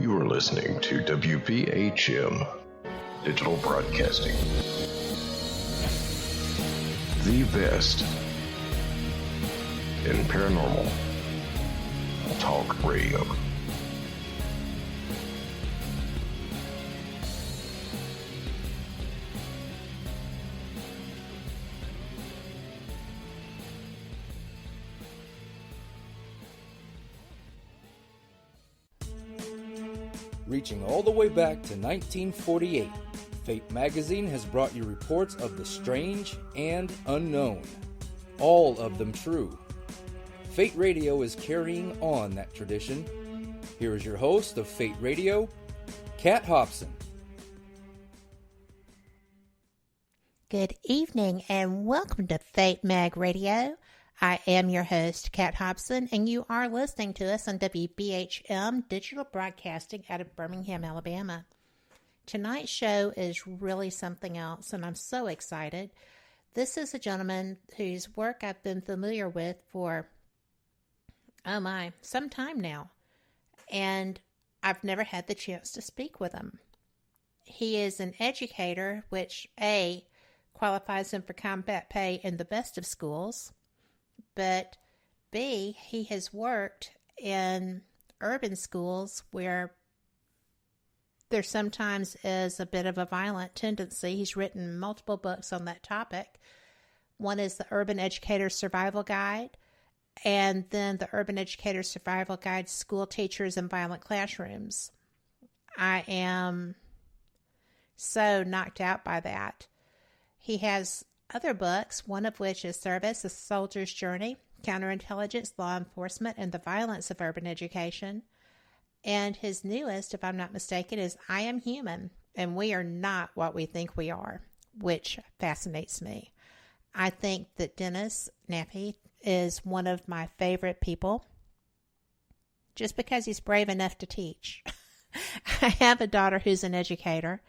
You are listening to WBHM Digital Broadcasting. The best in paranormal talk radio. Reaching all the way back to 1948, Fate magazine has brought you reports of the strange and unknown, all of them true. Fate Radio is carrying on that tradition. Here is your host of Fate Radio, Kat Hobson. Good evening and welcome to Fate Mag Radio. I am your host, Kat Hobson, and you are listening to us on WBHM Digital Broadcasting out of Birmingham, Alabama. Tonight's show is really something else, and I'm so excited. This is a gentleman whose work I've been familiar with for, some time now, and I've never had the chance to speak with him. He is an educator, which A, qualifies him for combat pay in the best of schools, but B, he has worked in urban schools where there sometimes is a bit of a violent tendency. He's written multiple books on that topic. One is the Urban Educator Survival Guide, and then the Urban Educator Survival Guide, School Teachers in Violent Classrooms. I am so knocked out by that. He has other books, one of which is Service, A Soldier's Journey, Counterintelligence, Law Enforcement, and the Violence of Urban Education. And his newest, if I'm not mistaken, is I Am Human, and We Are Not What We Think We Are, which fascinates me. I think that Dennis Nappi is one of my favorite people, just because he's brave enough to teach. I have a daughter who's an educator.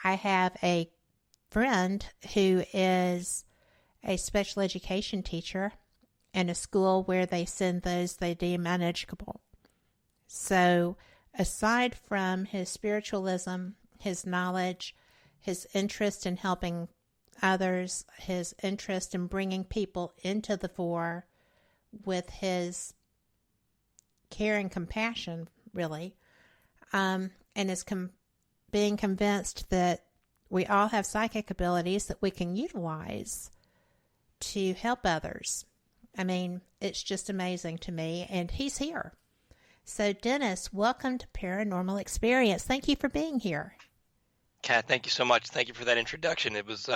I have a friend who is a special education teacher in a school where they send those they deem uneducable. So aside from his spiritualism, his knowledge, his interest in helping others, his interest in bringing people into the fore with his care and compassion, really, and is being convinced that we all have psychic abilities that we can utilize to help others. I mean, it's just amazing to me, and he's here. So, Dennis, welcome to Paranormal Experience. Thank you for being here. Kat, thank you so much. Thank you for that introduction. It was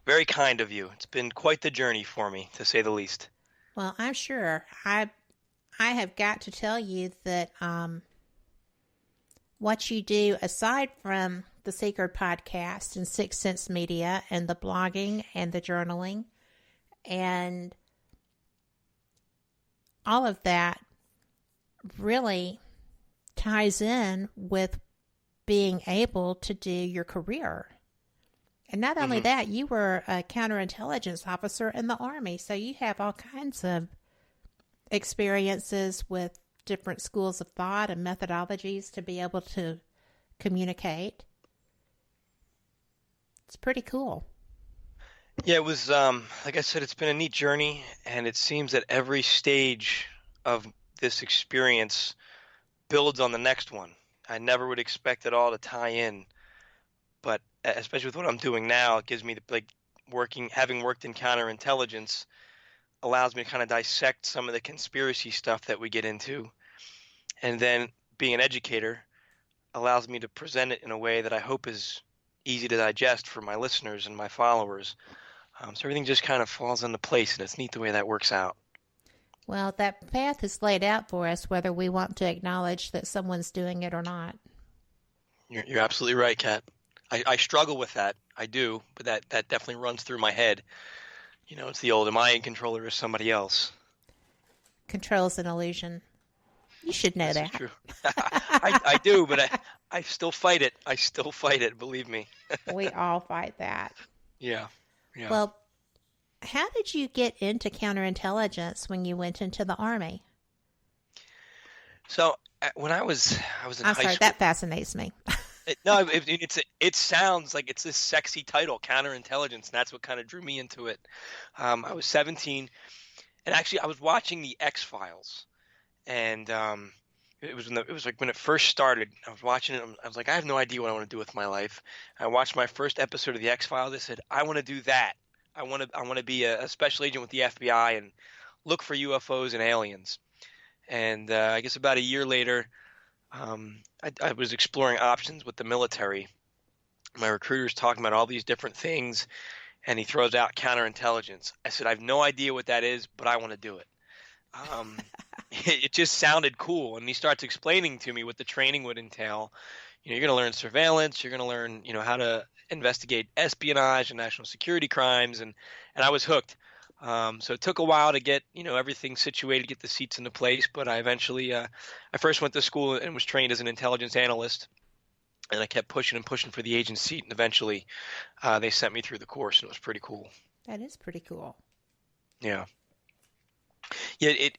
very kind of you. It's been quite the journey for me, to say the least. Well, I'm sure. I have got to tell you that what you do, aside from the Secret Podcast and Sixth Sense Media and the blogging and the journaling and all of that, really ties in with being able to do your career. And not only that, you were a counterintelligence officer in the Army, so you have all kinds of experiences with different schools of thought and methodologies to be able to communicate. It's pretty cool. Yeah, it was, like I said, it's been a neat journey, and it seems that every stage of this experience builds on the next one. I never would expect it all to tie in, but especially with what I'm doing now, it gives me having worked in counterintelligence allows me to kind of dissect some of the conspiracy stuff that we get into, and then being an educator allows me to present it in a way that I hope is easy to digest for my listeners and my followers. So everything just kind of falls into place, and it's neat the way that works out. Well, that path is laid out for us, whether we want to acknowledge that someone's doing it or not. You're absolutely right, Kat. I struggle with that. I do, but that definitely runs through my head. You know, it's the old, am I in control or is somebody else? Control's an illusion. You should know that. True. I do, but I still fight it. I still fight it, believe me. We all fight that. Yeah. Well, how did you get into counterintelligence when you went into the Army? So when I was in I'm high sorry, school. that fascinates me. It sounds like it's this sexy title, counterintelligence, and that's what kind of drew me into it. I was 17, and actually I was watching the X-Files, and it was like when it first started. I was watching it. I was like, I have no idea what I want to do with my life. I watched my first episode of the X-Files. I said, I want to do that. I want to be a special agent with the FBI and look for UFOs and aliens. And I guess about a year later, I was exploring options with the military. My recruiter's talking about all these different things, and he throws out counterintelligence. I said, I have no idea what that is, but I want to do it. It just sounded cool, and he starts explaining to me what the training would entail. You're going to learn surveillance. You're going to learn, how to investigate espionage and national security crimes, and I was hooked. So it took a while to get, everything situated, get the seats into place. But I eventually, I first went to school and was trained as an intelligence analyst, and I kept pushing and pushing for the agent seat. And eventually, they sent me through the course, and it was pretty cool. That is pretty cool. Yeah. Yeah.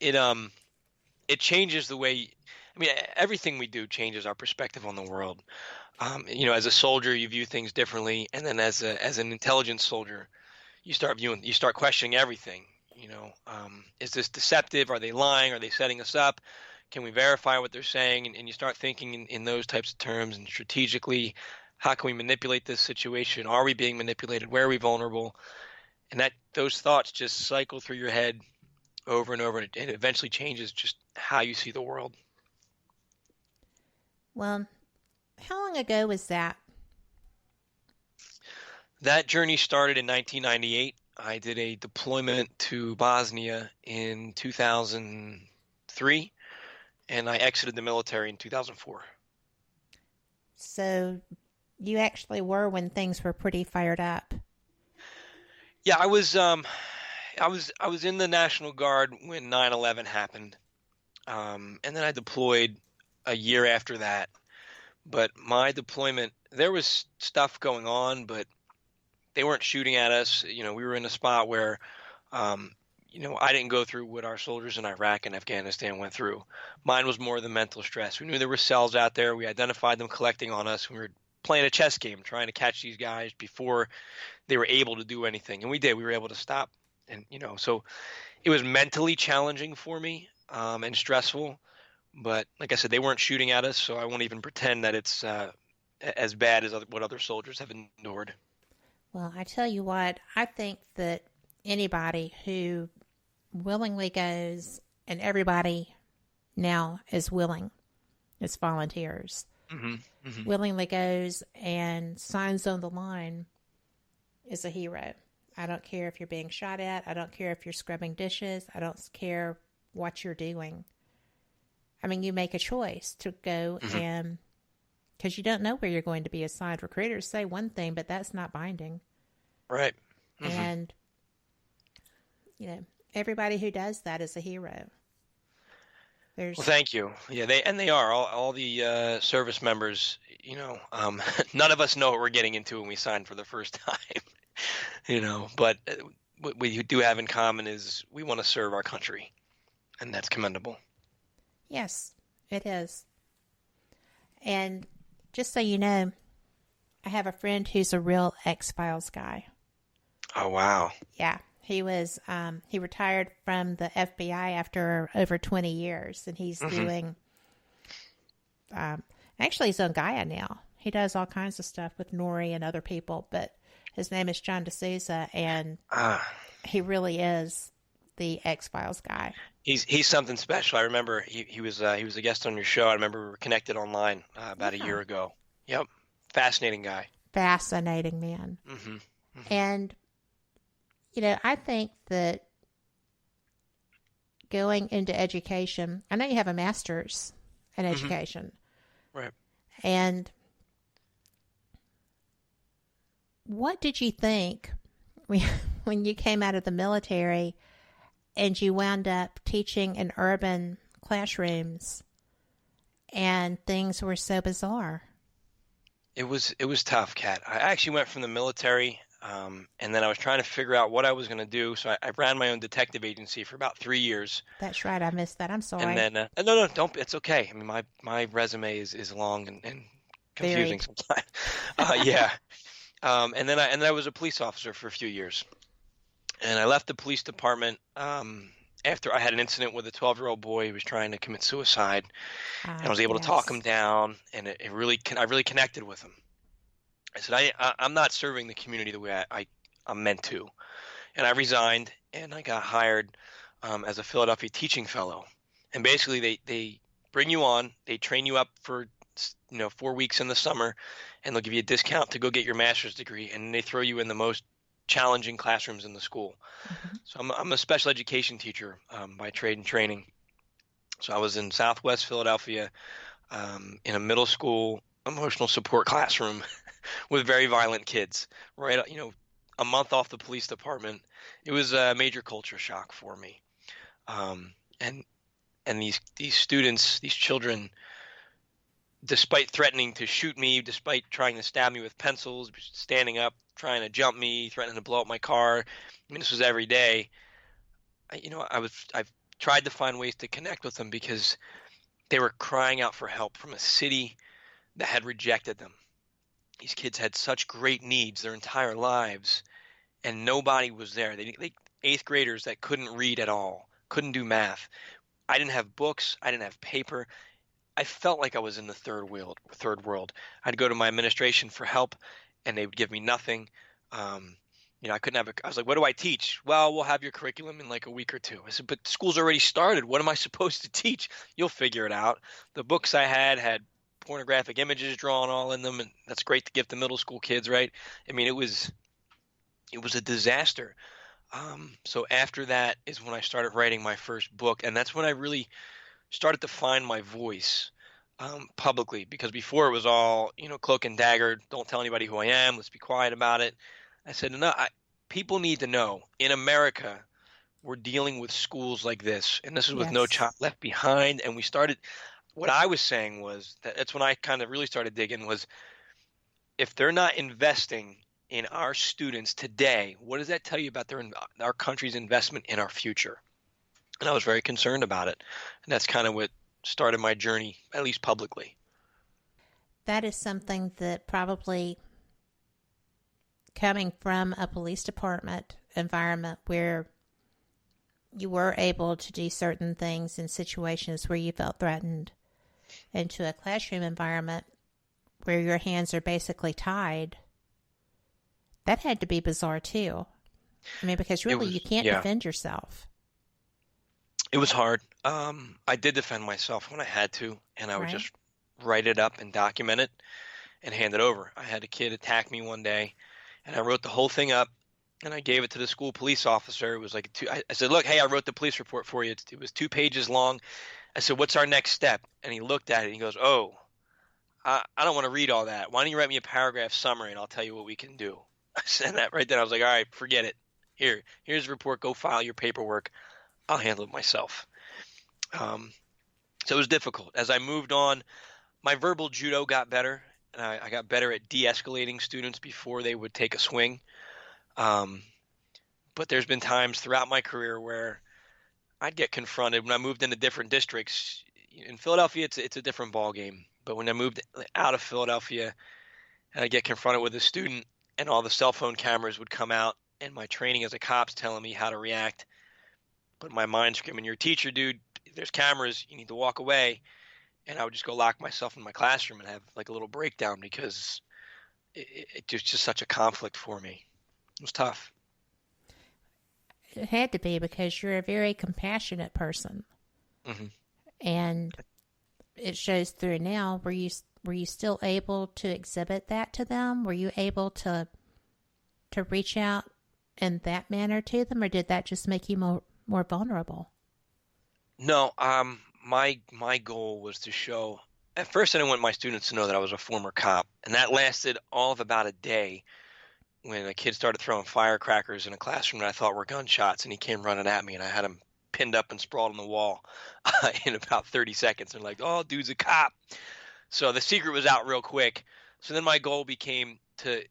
It changes the way. I mean, everything we do changes our perspective on the world. As a soldier, you view things differently, and then as an intelligence soldier, you start questioning everything. Is this deceptive? Are they lying? Are they setting us up? Can we verify what they're saying? And you start thinking in those types of terms and strategically, how can we manipulate this situation? Are we being manipulated? Where are we vulnerable? And those thoughts just cycle through your head over and over, and it eventually changes just how you see the world. Well, how long ago was that? That journey started in 1998. I did a deployment to Bosnia in 2003, and I exited the military in 2004. So you actually were when things were pretty fired up. Yeah, I was in the National Guard when 9/11 happened, and then I deployed a year after that. But my deployment, there was stuff going on, but they weren't shooting at us. We were in a spot where, I didn't go through what our soldiers in Iraq and Afghanistan went through. Mine was more the mental stress. We knew there were cells out there. We identified them collecting on us. We were playing a chess game, trying to catch these guys before they were able to do anything. And we did. We were able to stop. And, so it was mentally challenging for me and stressful. But like I said, they weren't shooting at us, so I won't even pretend that it's as bad as what other soldiers have endured. Well, I tell you what, I think that anybody who willingly goes, and everybody now is willing, as volunteers, willingly goes and signs on the line is a hero. I don't care if you're being shot at. I don't care if you're scrubbing dishes. I don't care what you're doing. I mean, you make a choice to go and, because you don't know where you're going to be assigned. Recruiters say one thing, but that's not binding. Right. And, everybody who does that is a hero. Well, thank you. Yeah, they are all the service members. None of us know what we're getting into when we sign for the first time. But what we do have in common is we want to serve our country, and that's commendable. Yes, it is. And just so you know, I have a friend who's a real X-Files guy. Oh, wow. Yeah. He was, he retired from the FBI after over 20 years, and he's doing, actually he's on Gaia now. He does all kinds of stuff with Nori and other people, but his name is John D'Souza, and he really is the X-Files guy. He's something special. I remember he was a guest on your show. I remember we were connected online about a year ago. Yep. Fascinating guy. Fascinating man. And, I think that going into education, I know you have a master's in education. Right. And what did you think when you came out of the military and you wound up teaching in urban classrooms and things were so bizarre? It was tough, Kat. I actually went from the military. And then I was trying to figure out what I was going to do. So I ran my own detective agency for about 3 years. That's right. I missed that. I'm sorry. And then, no, don't, it's okay. I mean, my resume is long and confusing Varied. sometimes. Yeah. And then I was a police officer for a few years. And I left the police department after I had an incident with a 12-year-old boy who was trying to commit suicide. And I was able to talk him down, and I really connected with him. I said, I'm not serving the community the way I'm meant to. And I resigned, and I got hired as a Philadelphia teaching fellow. And basically, they bring you on, they train you up for 4 weeks in the summer, and they'll give you a discount to go get your master's degree, and they throw you in the most challenging classrooms in the school. Mm-hmm. So I'm a special education teacher by trade and training. So I was in Southwest Philadelphia in a middle school emotional support classroom with very violent kids, right? A month off the police department. It was a major culture shock for me. And these students, these children, despite threatening to shoot me, despite trying to stab me with pencils, standing up, trying to jump me, threatening to blow up my car. I mean, this was every day. I've tried to find ways to connect with them because they were crying out for help from a city that had rejected them. These kids had such great needs their entire lives, and nobody was there. They 8th graders that couldn't read at all, couldn't do math. I didn't have books. I didn't have paper. I felt like I was in the third world. I'd go to my administration for help, and they would give me nothing. I couldn't have I was like, what do I teach? Well, we'll have your curriculum in like a week or two. I said, but school's already started. What am I supposed to teach? You'll figure it out. The books I had pornographic images drawn all in them, and that's great to give to middle school kids, right? I mean, it was a disaster. So after that is when I started writing my first book, and that's when I really started to find my voice publicly, because before it was all, cloak and dagger, don't tell anybody who I am, let's be quiet about it. I said, no, people need to know. In America, we're dealing with schools like this, and this is with No Child Left Behind, and what I was saying was that's when I kind of really started digging was, if they're not investing in our students today, what does that tell you about our country's investment in our future? And I was very concerned about it. And that's kind of what started my journey, at least publicly. That is something that probably, coming from a police department environment where you were able to do certain things in situations where you felt threatened, into a classroom environment where your hands are basically tied, that had to be bizarre too. I mean, because really you can't defend yourself. It was hard. I did defend myself when I had to, and I would just write it up and document it and hand it over. I had a kid attack me one day, and I wrote the whole thing up, and I gave it to the school police officer. It was like I said, look, hey, I wrote the police report for you. It was 2 pages long. I said, what's our next step? And he looked at it, and he goes, oh, I don't want to read all that. Why don't you write me a paragraph summary, and I'll tell you what we can do. I said that right then. I was like, all right, forget it. Here's the report. Go file your paperwork. I'll handle it myself. So it was difficult. As I moved on, my verbal judo got better, and I got better at de-escalating students before they would take a swing. But there's been times throughout my career where I'd get confronted when I moved into different districts. In Philadelphia, it's a different ballgame. But when I moved out of Philadelphia, and I'd get confronted with a student, and all the cell phone cameras would come out, and my training as a cop's telling me how to react. But my mind screaming, you're a teacher, dude. There's cameras. You need to walk away. And I would just go lock myself in my classroom and have like a little breakdown because it was just such a conflict for me. It was tough. It had to be because you're a very compassionate person. Mm-hmm. And it shows through now. Were you still able to exhibit that to them? Were you able to reach out in that manner to them, or did that just make you more vulnerable? No, my goal was to show. At first, I didn't want my students to know that I was a former cop, and that lasted all of about a day. When a kid started throwing firecrackers in a classroom that I thought were gunshots, and he came running at me, and I had him pinned up and sprawled on the wall in about 30 seconds. And like, oh, dude's a cop. So the secret was out real quick. So then my goal became to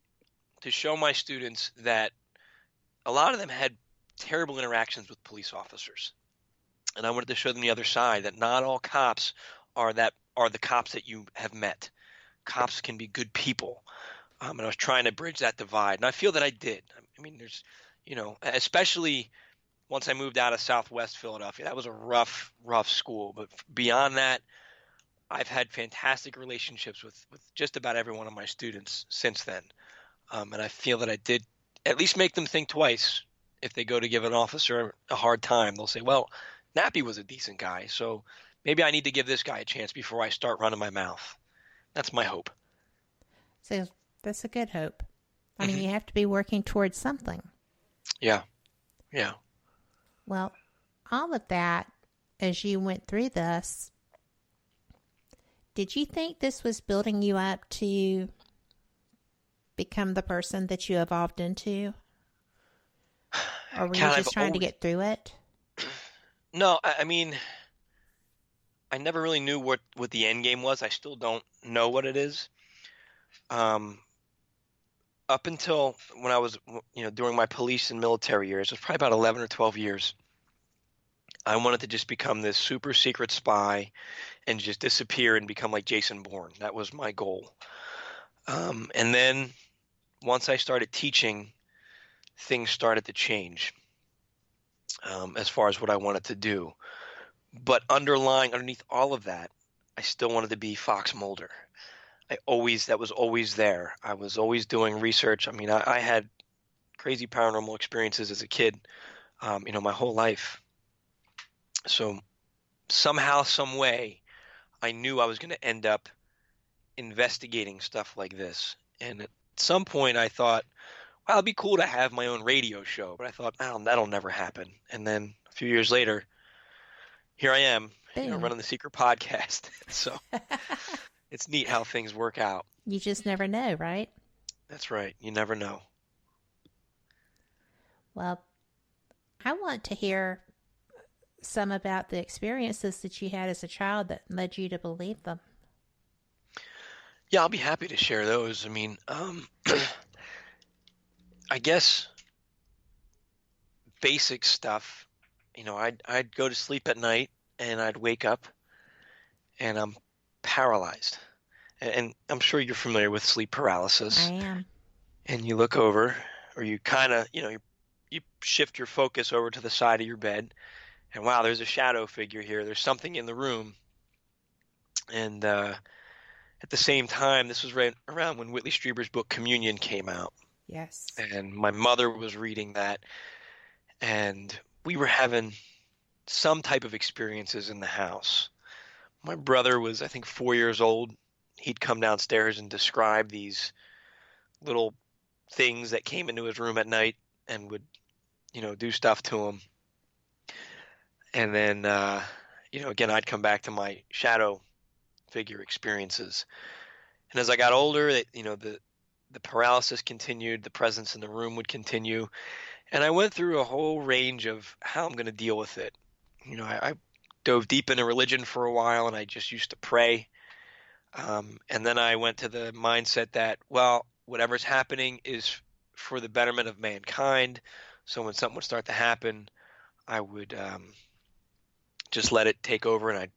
to show my students that a lot of them had terrible interactions with police officers. And I wanted to show them the other side, that not all cops are the cops that you have met. Cops can be good people. And I was trying to bridge that divide. And I feel that I did. I mean, there's, especially once I moved out of Southwest Philadelphia, that was a rough school. But beyond that, I've had fantastic relationships with just about every one of my students since then. And I feel that I did at least make them think twice. If they go to give an officer a hard time, they'll say, well, Nappi was a decent guy, so maybe I need to give this guy a chance before I start running my mouth. That's my hope. So that's a good hope. I mean, you have to be working towards something. Yeah. Well, all of that, as you went through this, did you think this was building you up to become the person that you evolved into? Or were you just trying to get through it? No, I mean, I never really knew what the end game was. I still don't know what it is. Up until when I was, during my police and military years, it was probably about 11 or 12 years, I wanted to just become this super secret spy and just disappear and become like Jason Bourne. That was my goal. And then once I started teaching, things started to change as far as what I wanted to do. But underneath all of that, I still wanted to be Fox Mulder. That was always there. I was always doing research. I mean, I had crazy paranormal experiences as a kid, my whole life. So somehow, some way, I knew I was going to end up investigating stuff like this. And at some point I thought, well, it'd be cool to have my own radio show. But I thought, that'll never happen. And then a few years later, here I am, running the secret podcast. So it's neat how things work out. You just never know, right? That's right. You never know. Well, I want to hear some about the experiences that you had as a child that led you to believe them. Yeah, I'll be happy to share those. I mean, I guess basic stuff, I'd go to sleep at night and I'd wake up and I'm paralyzed. And I'm sure you're familiar with sleep paralysis. I am. And you look over, or you kind of, you shift your focus over to the side of your bed, and wow, there's a shadow figure here. There's something in the room. And at the same time, this was right around when Whitley Strieber's book Communion came out. Yes. And my mother was reading that, and we were having some type of experiences in the house. My brother was, I think, 4 years old. He'd come downstairs and describe these little things that came into his room at night and would, do stuff to him. And then, again, I'd come back to my shadow figure experiences. And as I got older, the paralysis continued, the presence in the room would continue. And I went through a whole range of how I'm going to deal with it. I dove deep into religion for a while, and I just used to pray. And then I went to the mindset that, well, whatever's happening is for the betterment of mankind. So when something would start to happen, I would just let it take over, and I'd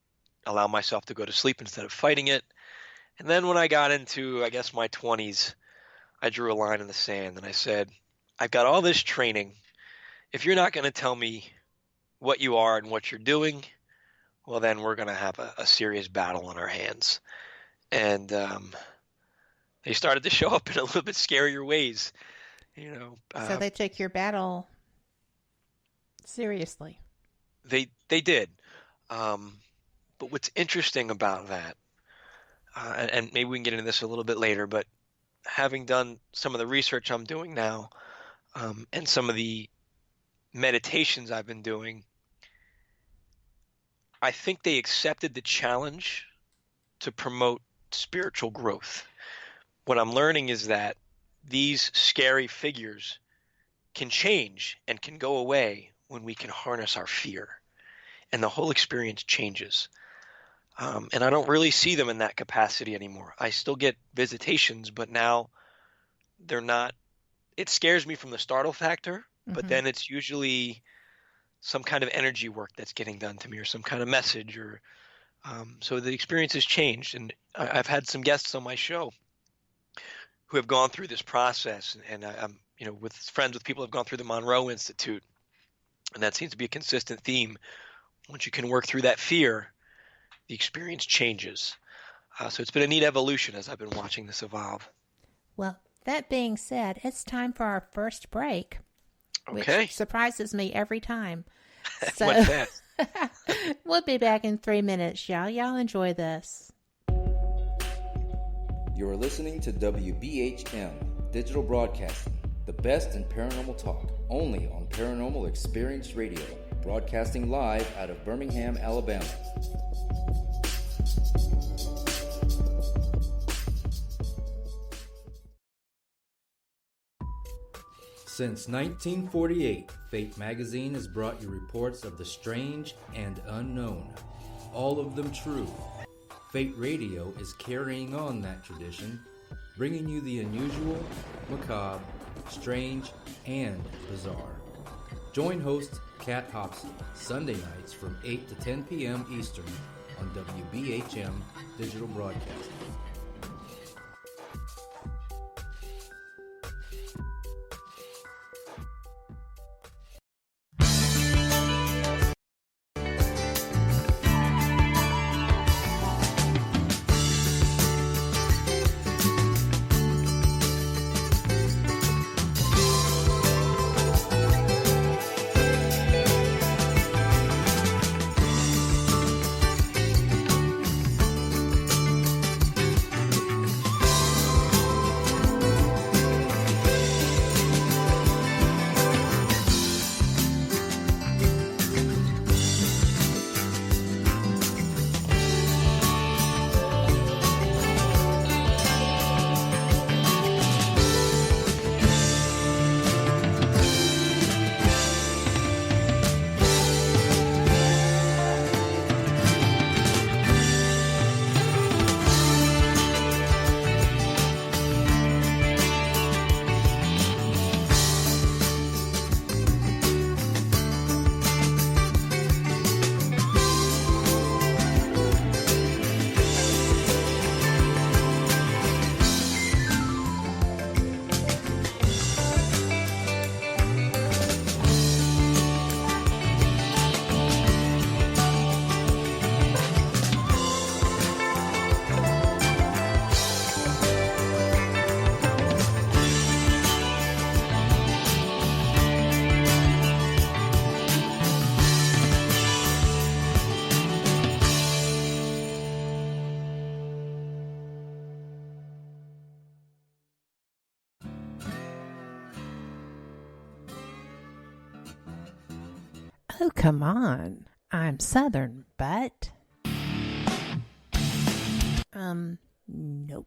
allow myself to go to sleep instead of fighting it. And then when I got into, I guess, my 20s, I drew a line in the sand and I said, I've got all this training. If you're not going to tell me what you are and what you're doing, well, then we're going to have a serious battle on our hands. And they started to show up in a little bit scarier ways. So they took your battle seriously. They did. But what's interesting about that, and maybe we can get into this a little bit later, but having done some of the research I'm doing now, and some of the meditations I've been doing, I think they accepted the challenge to promote spiritual growth. What I'm learning is that these scary figures can change and can go away when we can harness our fear, and the whole experience changes. And I don't really see them in that capacity anymore. I still get visitations, but now they're not it scares me from the startle factor, but Mhm. then it's usually some kind of energy work that's getting done to me, or some kind of message, or so the experience has changed. And I've had some guests on my show who have gone through this process, and I'm with friends with people who have gone through the Monroe Institute, and that seems to be a consistent theme. Once you can work through that fear, the experience changes. So it's been a neat evolution as I've been watching this evolve. Well, that being said, it's time for our first break, Okay. which surprises me every time. So Went fast. we'll be back in 3 minutes, y'all. Y'all enjoy this. You're listening to WBHM Digital Broadcasting, the best in paranormal talk, only on Paranormal Experience Radio, broadcasting live out of Birmingham, Alabama. Since 1948, Fate magazine has brought you reports of the strange and unknown, all of them true. Fate Radio is carrying on that tradition, bringing you the unusual, macabre, strange, and bizarre. Join host Kat Hobson Sunday nights from 8 to 10 p.m. Eastern on WBHM Digital Broadcasting. Oh, come on. I'm Southern, but... nope.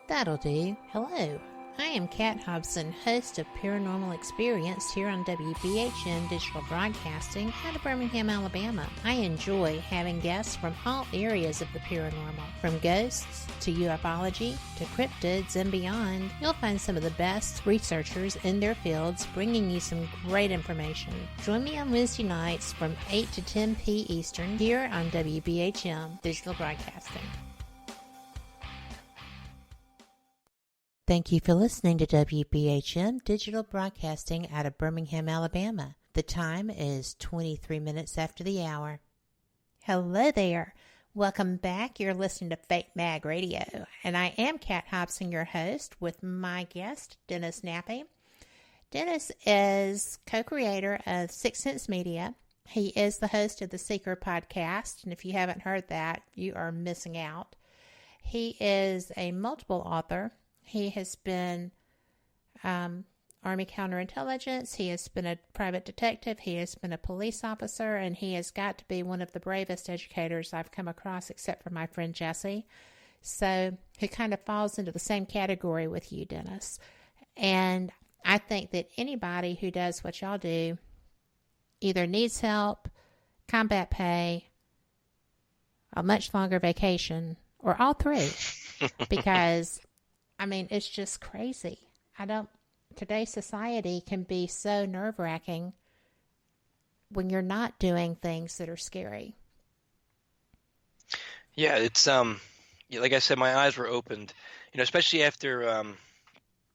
That'll do. Hello. I am Kat Hobson, host of Paranormal Experience here on WBHM Digital Broadcasting out of Birmingham, Alabama. I enjoy having guests from all areas of the paranormal, from ghosts to ufology to cryptids and beyond. You'll find some of the best researchers in their fields bringing you some great information. Join me on Wednesday nights from 8 to 10 p. Eastern here on WBHM Digital Broadcasting. Thank you for listening to WBHM Digital Broadcasting out of Birmingham, Alabama. The time is 23 minutes after the hour. Hello there. Welcome back. You're listening to Fate Mag Radio, and I am Kat Hobson, your host, with my guest, Dennis Nappi. Dennis is co-creator of Sixth Sense Media. He is the host of the Seeker podcast, and if you haven't heard that, you are missing out. He is a multiple author. He has been Army counterintelligence. He has been a private detective. He has been a police officer, and he has got to be one of the bravest educators I've come across, except for my friend Jesse. So he kind of falls into the same category with you, Dennis. And I think that anybody who does what y'all do either needs help, combat pay, a much longer vacation, or all three. Because, I mean, it's just crazy. today's society can be so nerve-wracking when you're not doing things that are scary. Yeah, it's yeah, like I said, my eyes were opened, especially after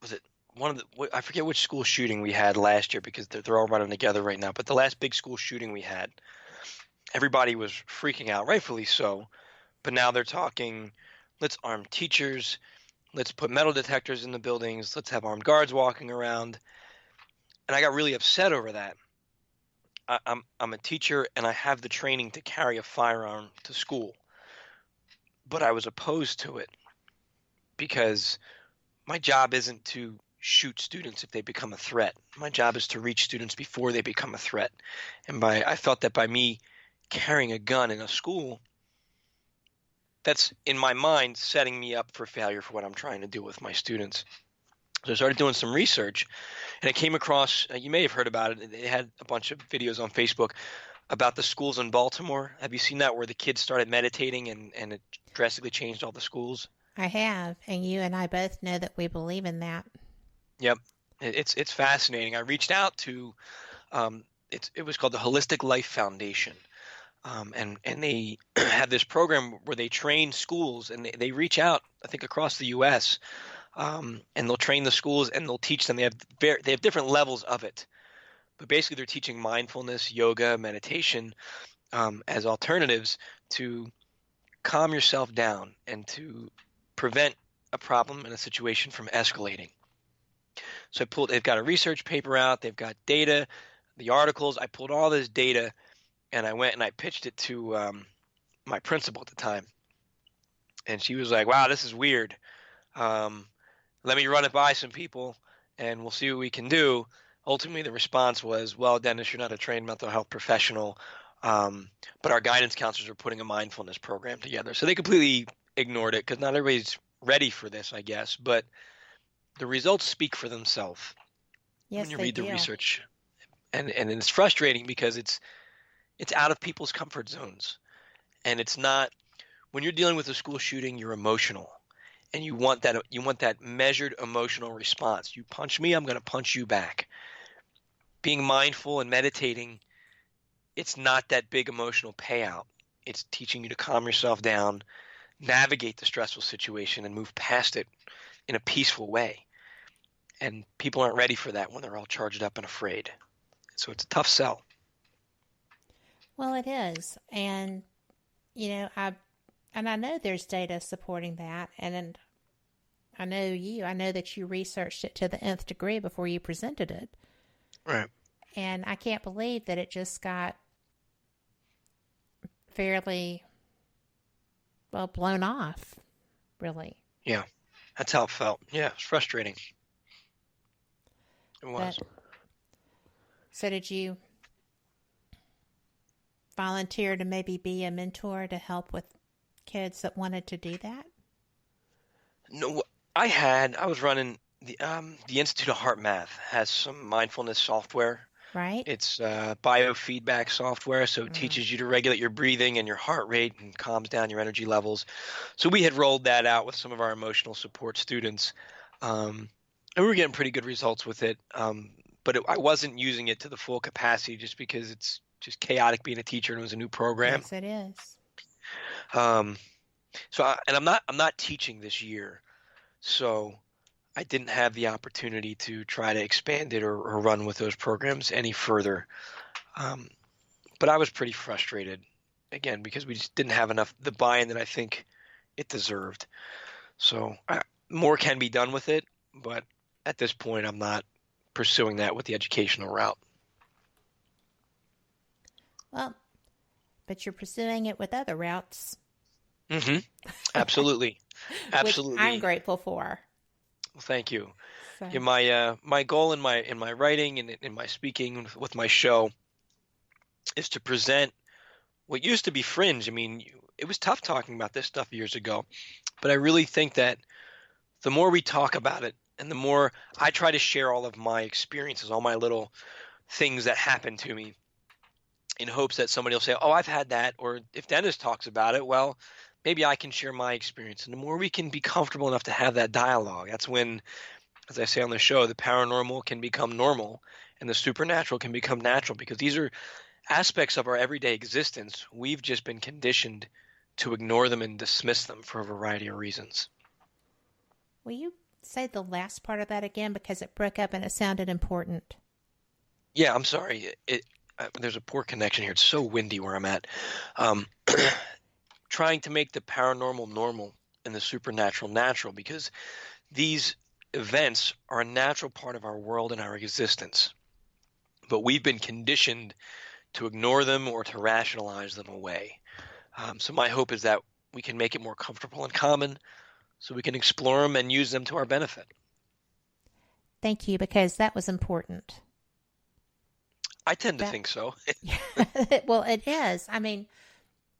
was it one of the I forget which school shooting we had last year because they're all running together right now. But the last big school shooting we had, everybody was freaking out, rightfully so. But now they're talking, let's arm teachers, let's put metal detectors in the buildings, let's have armed guards walking around. And I got really upset over that. I'm a teacher and I have the training to carry a firearm to school, but I was opposed to it because my job isn't to shoot students if they become a threat. My job is to reach students before they become a threat. And I felt that by me carrying a gun in a school, that's in my mind setting me up for failure for what I'm trying to do with my students. So I started doing some research, and I came across, you may have heard about it, they had a bunch of videos on Facebook about the schools in Baltimore. Have you seen that, where the kids started meditating and it drastically changed all the schools? I have, and you and I both know that we believe in that. Yep. It's fascinating. I reached out to, it was called the Holistic Life Foundation. And they have this program where they train schools, and they reach out, I think, across the U.S., and they'll train the schools and they'll teach them. They have different levels of it, but basically they're teaching mindfulness, yoga, meditation as alternatives to calm yourself down and to prevent a problem in a situation from escalating. So they've got a research paper out, they've got data, the articles. I pulled all this data and I went and I pitched it to my principal at the time, and she was like, "Wow, this is weird. Let me run it by some people and we'll see what we can do." Ultimately, the response was, "Well, Dennis, you're not a trained mental health professional, but our guidance counselors are putting a mindfulness program together." So they completely ignored it because not everybody's ready for this, I guess. But the results speak for themselves when you read the research. And it's frustrating because it's out of people's comfort zones. And it's not – when you're dealing with a school shooting, you're emotional. And you want that measured emotional response. You punch me, I'm going to punch you back. Being mindful and meditating, it's not that big emotional payout. It's teaching you to calm yourself down, navigate the stressful situation, and move past it in a peaceful way. And people aren't ready for that when they're all charged up and afraid. So it's a tough sell. Well, it is. And, I know there's data supporting that. And I know that you researched it to the nth degree before you presented it. Right. And I can't believe that it just got fairly, blown off, really. Yeah, that's how it felt. Yeah, it's frustrating. It was. So did you volunteer to maybe be a mentor to help with kids that wanted to do that? No, I was running the Institute of Heart Math has some mindfulness software. Right. It's biofeedback software, so it teaches you to regulate your breathing and your heart rate and calms down your energy levels. So we had rolled that out with some of our emotional support students, and we were getting pretty good results with it. But I wasn't using it to the full capacity just because it's just chaotic being a teacher and it was a new program. Yes, it is. I'm not teaching this year, so I didn't have the opportunity to try to expand it or run with those programs any further. But I was pretty frustrated, again, because we just didn't have enough the buy-in that I think it deserved. So more can be done with it, but at this point I'm not pursuing that with the educational route. Well, but you're pursuing it with other routes. Mm-hmm. Absolutely. Absolutely. Which I'm grateful for. Well, thank you. So. Yeah, my goal in my writing and in my speaking with my show is to present what used to be fringe. I mean, it was tough talking about this stuff years ago, but I really think that the more we talk about it and the more I try to share all of my experiences, all my little things that happened to me, in hopes that somebody will say, "Oh, I've had that," or if Dennis talks about it, well, maybe I can share my experience. And the more we can be comfortable enough to have that dialogue, that's when as I say on the show, the paranormal can become normal and the supernatural can become natural, because these are aspects of our everyday existence. We've just been conditioned to ignore them and dismiss them for a variety of reasons. Will you say the last part of that again, because it broke up and it sounded important? Yeah, I'm sorry. There's a poor connection here. It's so windy where I'm at. Trying to make the paranormal normal and the supernatural natural, because these events are a natural part of our world and our existence. But we've been conditioned to ignore them or to rationalize them away. So my hope is that we can make it more comfortable and common so we can explore them and use them to our benefit. Thank you, because that was important. I tend to think so. Well, it is. I mean,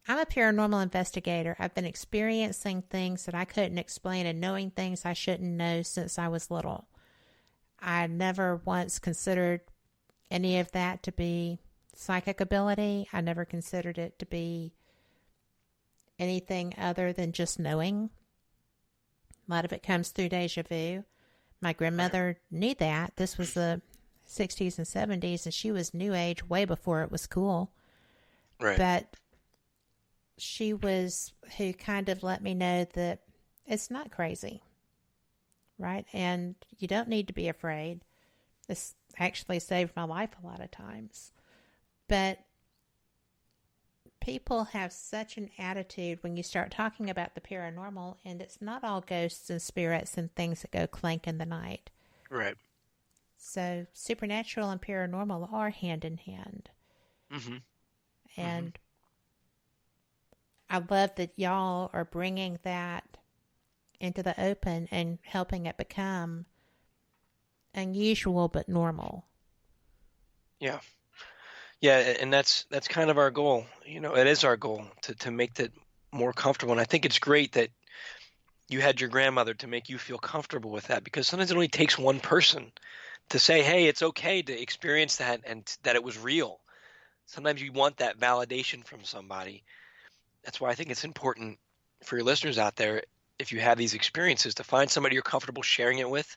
I'm a paranormal investigator. I've been experiencing things that I couldn't explain and knowing things I shouldn't know since I was little. I never once considered any of that to be psychic ability. I never considered it to be anything other than just knowing. A lot of it comes through deja vu. My grandmother knew that. This was the 60s and 70s, and she was New Age way before it was cool. Right. But she was who kind of let me know that it's not crazy, right? And you don't need to be afraid. This actually saved my life a lot of times. But people have such an attitude when you start talking about the paranormal, and it's not all ghosts and spirits and things that go clank in the night. Right. So supernatural and paranormal are hand in hand. Mm-hmm. And I love that y'all are bringing that into the open and helping it become unusual but normal. Yeah. Yeah, and that's kind of our goal. You know, it is our goal to make that more comfortable. And I think it's great that you had your grandmother to make you feel comfortable with that, because sometimes it only takes one person to say, hey, it's okay to experience that and that it was real. Sometimes you want that validation from somebody. That's why I think it's important for your listeners out there, if you have these experiences, to find somebody you're comfortable sharing it with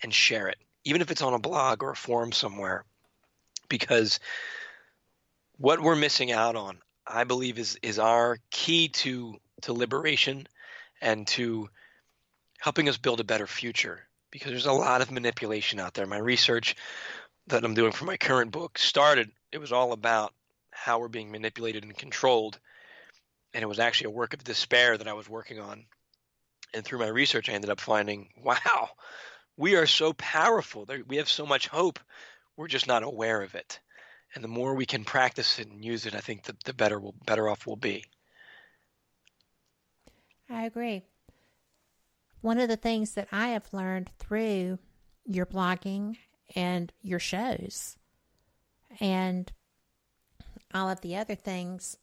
and share it, even if it's on a blog or a forum somewhere. Because what we're missing out on, I believe, is our key to liberation and to helping us build a better future. Because there's a lot of manipulation out there. My research that I'm doing for my current book it was all about how we're being manipulated and controlled. And it was actually a work of despair that I was working on. And through my research, I ended up finding, wow, we are so powerful. We have so much hope. We're just not aware of it. And the more we can practice it and use it, I think the better off we'll be. I agree. One of the things that I have learned through your blogging and your shows and all of the other things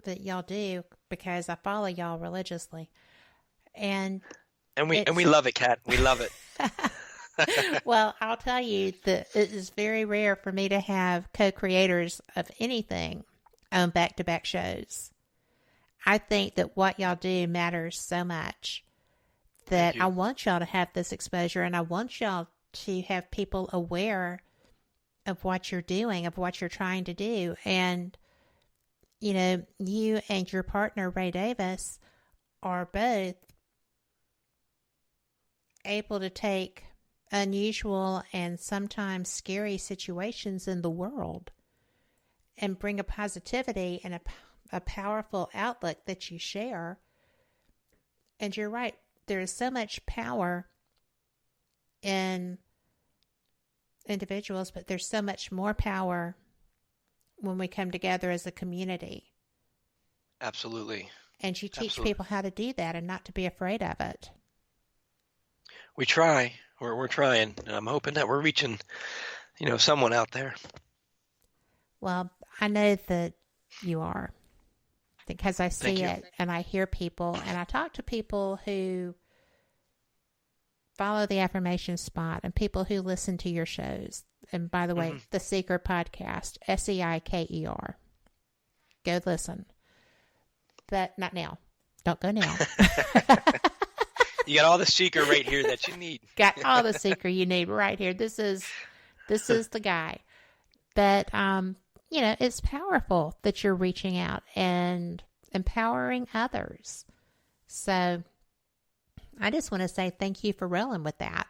that y'all do, because I follow y'all religiously. And we love it, Kat. We love it. Well, I'll tell you that it is very rare for me to have co-creators of anything on back-to-back shows. I think that what y'all do matters so much that I want y'all to have this exposure, and I want y'all to have people aware of what you're doing, of what you're trying to do. And, you know, you and your partner, Ray Davis, are both able to take unusual and sometimes scary situations in the world and bring a positivity and a powerful outlook that you share. And you're right, there is so much power in individuals, but there's so much more power when we come together as a community. Absolutely. And you teach people how to do that and not to be afraid of it. We try. We're trying, and I'm hoping that we're reaching, someone out there. Well, I know that you are, because I see it and I hear people, and I talk to people who follow the Affirmation Spot and people who listen to your shows. And by the way, the Seeker podcast, SEIKER. Go listen. But not now. Don't go now. You got all the secret right here that you need. Got all the secret you need right here. This is the guy. But it's powerful that you're reaching out and empowering others. So I just want to say thank you for rolling with that.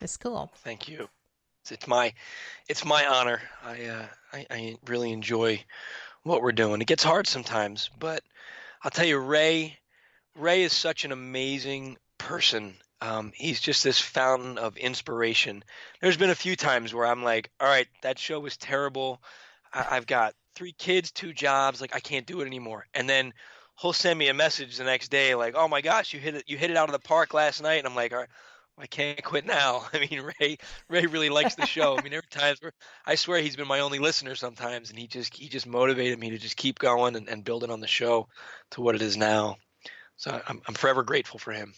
It's cool. Thank you. It's my honor. I really enjoy what we're doing. It gets hard sometimes, but I'll tell you, Ray is such an amazing person. He's just this fountain of inspiration. There's been a few times where I'm like, all right, that show was terrible. I've got 3 kids, 2 jobs. Like, I can't do it anymore. And then he'll send me a message the next day like, oh my gosh, you hit it out of the park last night. And I'm like, all right, I can't quit now. I mean, Ray really likes the show. I mean, there are times where I swear he's been my only listener sometimes, and he just motivated me to just keep going and building on the show to what it is now. So I'm forever grateful for him.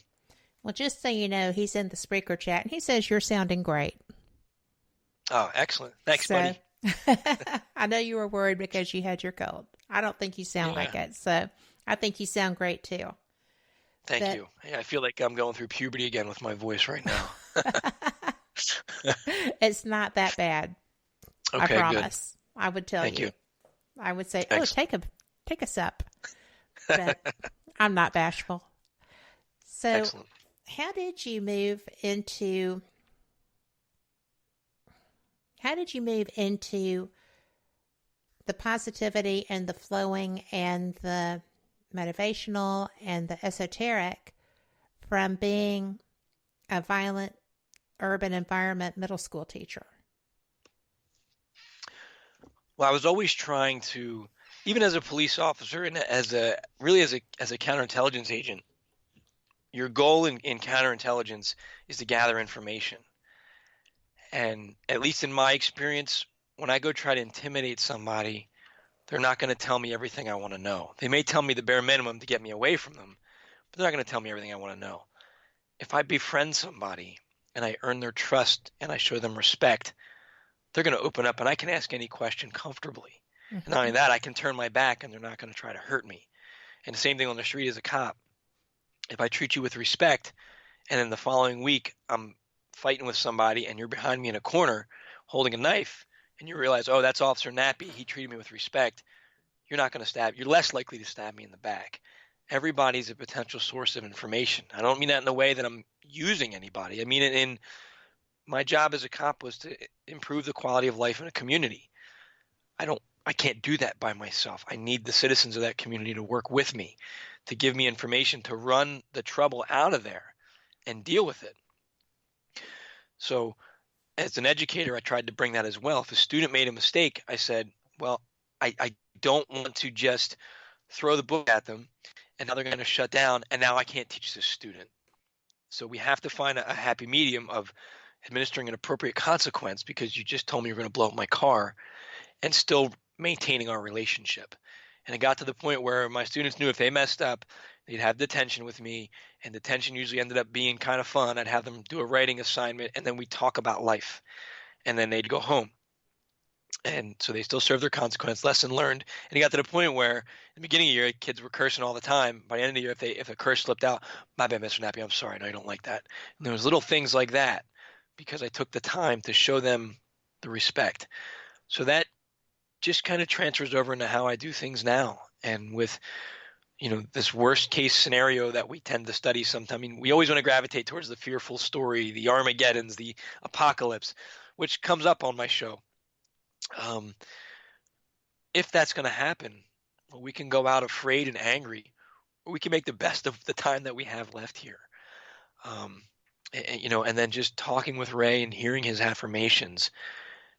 Well, just so you know, he's in the Spreaker chat, and he says you're sounding great. Oh, excellent. Thanks, buddy. I know you were worried because you had your cold. I don't think you sound like it, so I think you sound great, too. Thank you. Yeah, I feel like I'm going through puberty again with my voice right now. It's not that bad. Okay, I promise. Good. I would tell Thank you. I would say, Excellent. take a sup. But I'm not bashful. So Excellent. How did you move into the positivity and the flowing and the motivational and the esoteric from being a violent urban environment middle school teacher? Well, I was always trying to, even as a police officer and as a counterintelligence agent, your goal in counterintelligence is to gather information. And at least in my experience, when I go try to intimidate somebody, they're not going to tell me everything I want to know. They may tell me the bare minimum to get me away from them, but they're not going to tell me everything I want to know. If I befriend somebody and I earn their trust and I show them respect, they're going to open up and I can ask any question comfortably. Mm-hmm. And not only that, I can turn my back and they're not going to try to hurt me. And the same thing on the street as a cop. If I treat you with respect and then the following week I'm fighting with somebody and you're behind me in a corner holding a knife and you realize, oh, that's Officer Nappi, he treated me with respect, you're not going to stab. You're less likely to stab me in the back. Everybody's a potential source of information. I don't mean that in the way that I'm using anybody. I mean it in my job as a cop was to improve the quality of life in a community. I can't do that by myself. I need the citizens of that community to work with me, to give me information, to run the trouble out of there and deal with it. So as an educator, I tried to bring that as well. If a student made a mistake, I said, well, I don't want to just throw the book at them and now they're going to shut down and now I can't teach this student. So we have to find a happy medium of administering an appropriate consequence because you just told me you're going to blow up my car and still maintaining our relationship. And it got to the point where my students knew if they messed up, they'd have detention with me, and detention usually ended up being kind of fun. I'd have them do a writing assignment, and then we'd talk about life, and then they'd go home. And so they still serve their consequence, lesson learned. And it got to the point where in the beginning of the year, kids were cursing all the time. By the end of the year, if a curse slipped out, my bad, Mr. Nappi, I'm sorry, no, I don't like that. And there was little things like that because I took the time to show them the respect. So that just kind of transfers over into how I do things now. And with, this worst case scenario that we tend to study sometimes, I mean, we always want to gravitate towards the fearful story, the Armageddons, the apocalypse, which comes up on my show. If that's going to happen, well, we can go out afraid and angry, or we can make the best of the time that we have left here. And then just talking with Ray and hearing his affirmations,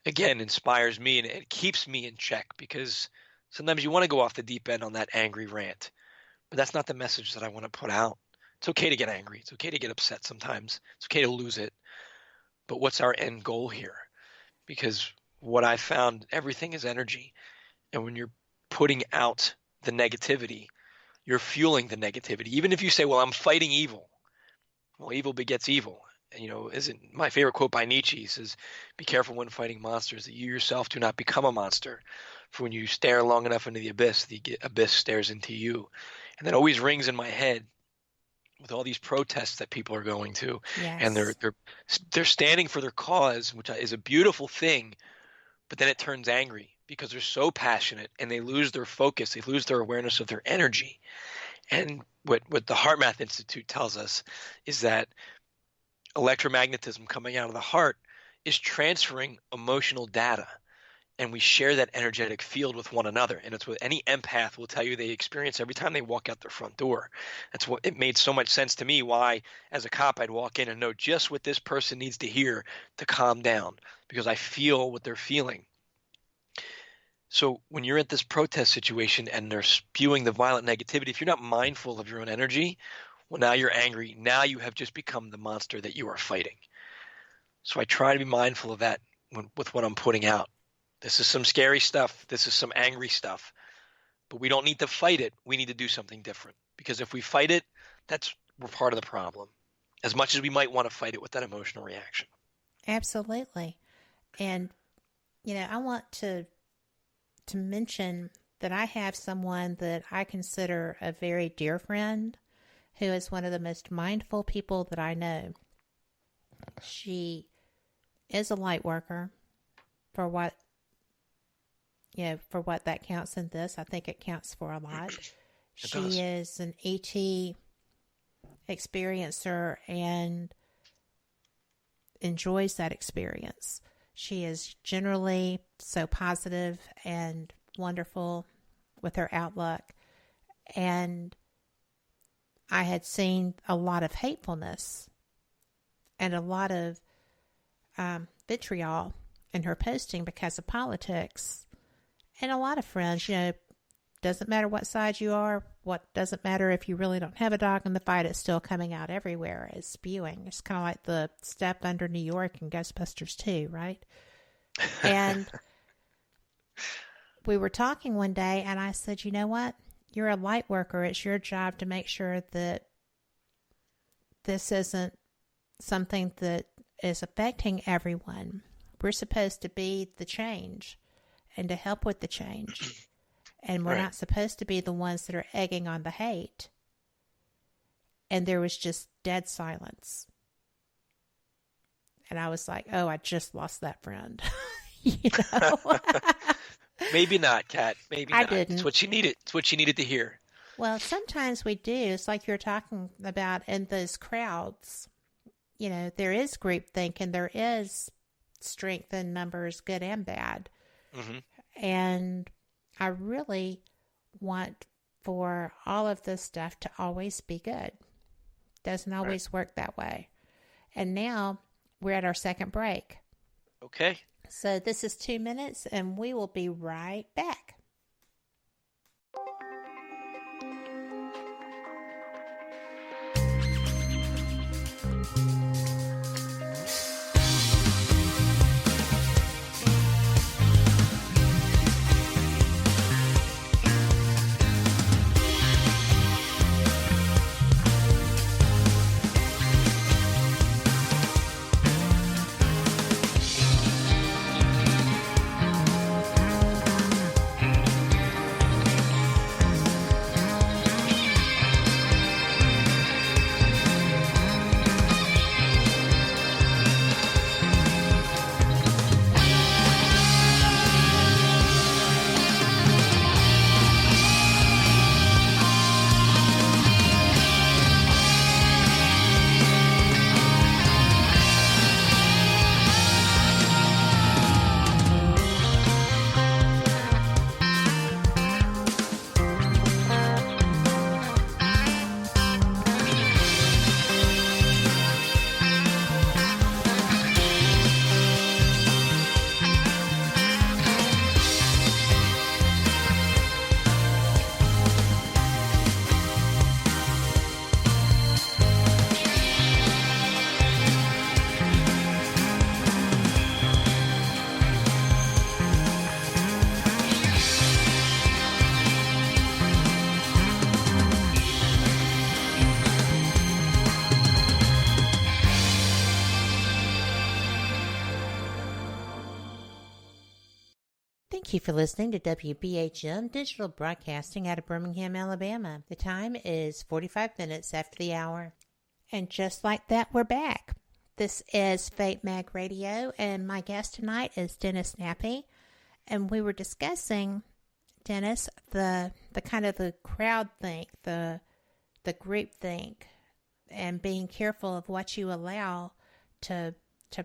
again, inspires me and it keeps me in check because sometimes you want to go off the deep end on that angry rant, but that's not the message that I want to put out. It's okay to get angry. It's okay to get upset sometimes. It's okay to lose it. But what's our end goal here? Because what I found, everything is energy. And when you're putting out the negativity, you're fueling the negativity. Even if you say, well, I'm fighting evil. Well, evil begets evil. Isn't my favorite quote by Nietzsche? He says, be careful when fighting monsters that you yourself do not become a monster. For when you stare long enough into the abyss stares into you. And that always rings in my head with all these protests that people are going to, and Yes. they're standing for their cause, which is a beautiful thing, but then it turns angry because they're so passionate and they lose their focus, they lose their awareness of their energy. And what the Heart Math Institute tells us is that electromagnetism coming out of the heart is transferring emotional data, and we share that energetic field with one another. And it's what any empath will tell you they experience every time they walk out their front door. That's what it made so much sense to me why, as a cop, I'd walk in and know just what this person needs to hear to calm down, because I feel what they're feeling. So when you're at this protest situation and they're spewing the violent negativity, if you're not mindful of your own energy, well, now you're angry. Now you have just become the monster that you are fighting. So I try to be mindful of that with what I'm putting out. This is some scary stuff. This is some angry stuff. But we don't need to fight it. We need to do something different. Because if we fight it, we're part of the problem. As much as we might want to fight it with that emotional reaction. Absolutely. And, I want to mention that I have someone that I consider a very dear friend who is one of the most mindful people that I know. She is a light worker for what that counts in this. I think it counts for a lot. She is an ET experiencer and enjoys that experience. She is generally so positive and wonderful with her outlook. And I had seen a lot of hatefulness and a lot of vitriol in her posting because of politics. And a lot of friends, doesn't matter what side you are, doesn't matter if you really don't have a dog in the fight, it's still coming out everywhere as spewing. It's kind of like the step under New York and Ghostbusters 2, right? And we were talking one day and I said, you know what? You're a light worker. It's your job to make sure that this isn't something that is affecting everyone. We're supposed to be the change and to help with the change. And we're not supposed to be the ones that are egging on the hate. And there was just dead silence. And I was like, oh, I just lost that friend. Maybe not, Kat. Maybe not. I didn't. It's what you needed. It's what you needed to hear. Well, sometimes we do. It's like you're talking about in those crowds. There is groupthink and there is strength in numbers, good and bad. Mm-hmm. And I really want for all of this stuff to always be good. Doesn't always work that way. And now we're at our second break. Okay. So this is 2 minutes and we will be right back. Thank you for listening to WBHM Digital Broadcasting out of Birmingham, Alabama. The time is 45 minutes after the hour. And just like that, we're back. This is Fate Mag Radio, and my guest tonight is Dennis Nappi. And we were discussing, Dennis, the kind of the crowd think, the group think, and being careful of what you allow to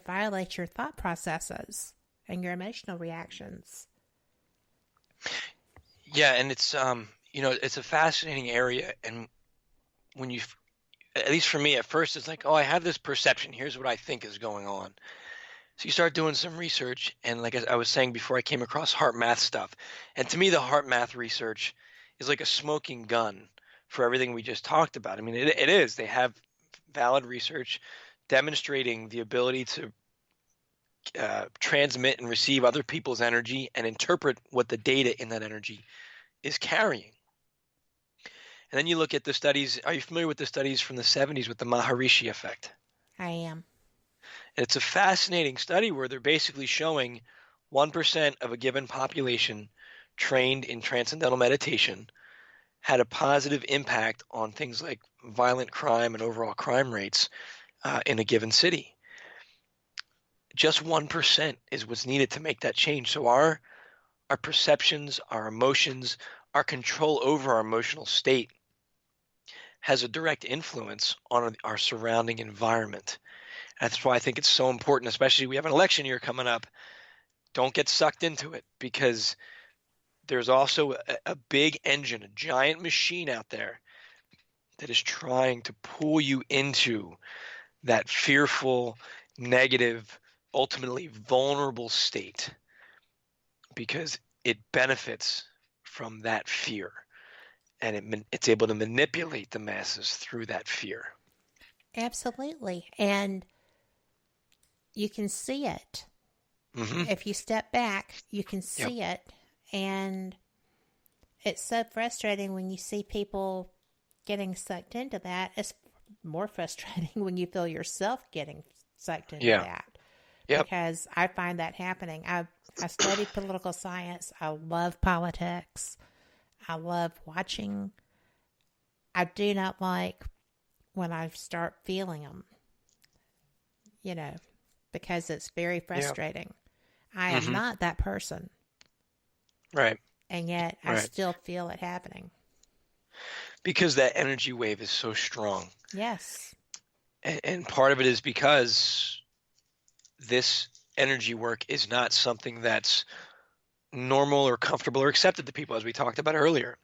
violate your thought processes and your emotional reactions. Yeah, and it's it's a fascinating area, and when you, at least for me, at first it's like, oh, I have this perception. Here's what I think is going on. So you start doing some research, and like I was saying before, I came across heart math stuff, and to me, the heart math research is like a smoking gun for everything we just talked about. I mean, it is. They have valid research demonstrating the ability to transmit and receive other people's energy and interpret what the data in that energy is carrying. And then you look at the studies. Are you familiar with the studies from the 70s with the Maharishi effect? I am. And it's a fascinating study where they're basically showing 1% of a given population trained in transcendental meditation had a positive impact on things like violent crime and overall crime rates in a given city. Just 1% is what's needed to make that change. So our perceptions, our emotions, our control over our emotional state has a direct influence on our surrounding environment. That's why I think it's so important, especially we have an election year coming up. Don't get sucked into it, because there's also a big engine, a giant machine out there that is trying to pull you into that fearful, negative, ultimately vulnerable state, because it benefits from that fear, and it's able to manipulate the masses through that fear. Absolutely. And you can see it. Mm-hmm. If you step back, you can see it. And it's so frustrating when you see people getting sucked into that. It's more frustrating when you feel yourself getting sucked into that. Because I find that happening. I studied political science. I love politics. I love watching. I do not like when I start feeling them, because it's very frustrating. I am not that person. Right. And yet I still feel it happening. Because that energy wave is so strong. Yes. And part of it is because this energy work is not something that's normal or comfortable or accepted to people, as we talked about earlier.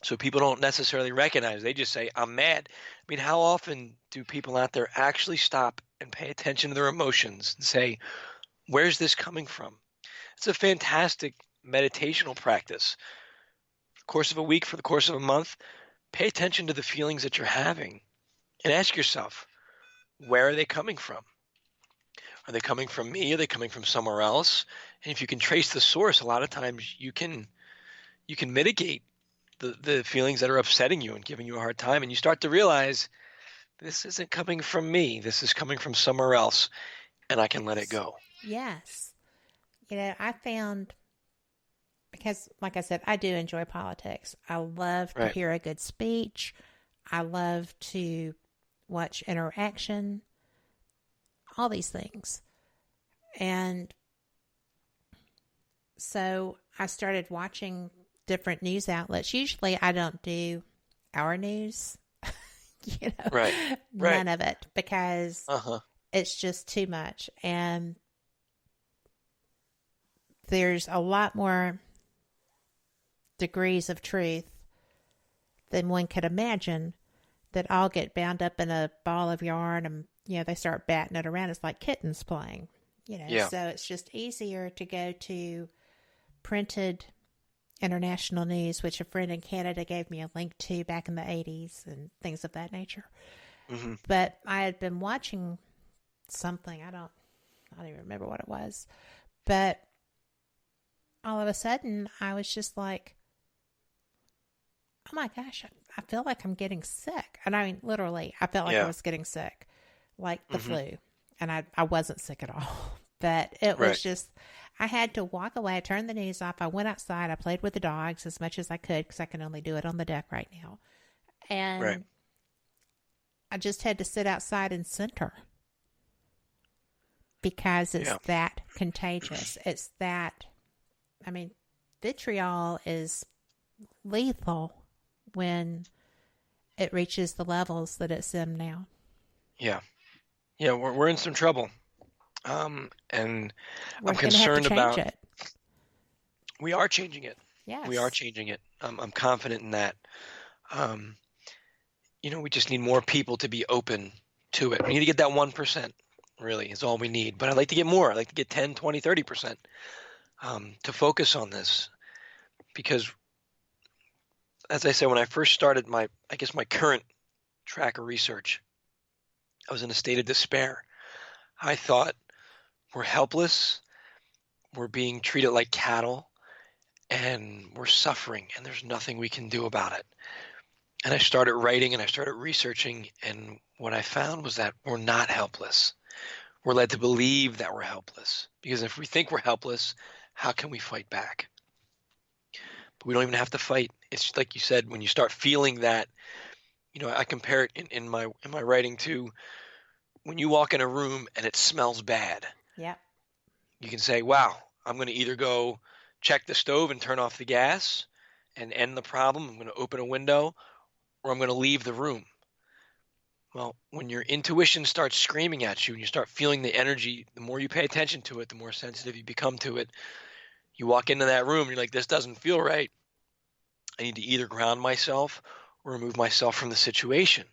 So people don't necessarily recognize. They just say, I'm mad. I mean, how often do people out there actually stop and pay attention to their emotions and say, where's this coming from? It's a fantastic meditational practice. For the course of a week, for the course of a month, pay attention to the feelings that you're having and ask yourself, where are they coming from? Are they coming from me? Are they coming from somewhere else? And if you can trace the source, a lot of times you can mitigate the feelings that are upsetting you and giving you a hard time. And you start to realize, this isn't coming from me. This is coming from somewhere else, and I can let it go. Yes. I found, because like I said, I do enjoy politics. I love to hear a good speech. I love to watch interaction, all these things. And so I started watching different news outlets. Usually I don't do our news, none of it, because it's just too much. And there's a lot more degrees of truth than one could imagine that all get bound up in a ball of yarn, and they start batting it around. It's like kittens playing, so it's just easier to go to printed international news, which a friend in Canada gave me a link to back in the 80s and things of that nature. Mm-hmm. But I had been watching something, I don't even remember what it was, but all of a sudden I was just like, oh my gosh, I feel like I'm getting sick. And I mean, literally, I felt like I was getting sick, like the flu. And I wasn't sick at all. But it was just, I had to walk away. I turned the news off. I went outside. I played with the dogs as much as I could because I can only do it on the deck right now. And Right. I just had to sit outside and center because it's that contagious. It's that, I mean, vitriol is lethal when it reaches the levels that it's in now. Yeah. Yeah, we're in some trouble. And We're I'm going to have to concerned change about it. We are changing it. Yes. We are changing it. I'm confident in that. We just need more people to be open to it. We need to get that 1%, really, is all we need. But I'd like to get more. I'd like to get 10, 20, 30% to focus on this. Because, as I said, when I first started my current track of research, I was in a state of despair. I thought we're helpless, we're being treated like cattle, and we're suffering, and there's nothing we can do about it. And I started writing and I started researching, and what I found was that we're not helpless. We're led to believe that we're helpless, because if we think we're helpless, how can we fight back? But we don't even have to fight. It's like you said, when you start feeling that, I compare it in my writing to when you walk in a room and it smells bad. Yeah. You can say, wow, I'm going to either go check the stove and turn off the gas and end the problem. I'm going to open a window, or I'm going to leave the room. Well, when your intuition starts screaming at you and you start feeling the energy, the more you pay attention to it, the more sensitive you become to it. You walk into that room and you're like, this doesn't feel right. I need to either ground myself or remove myself from the situation.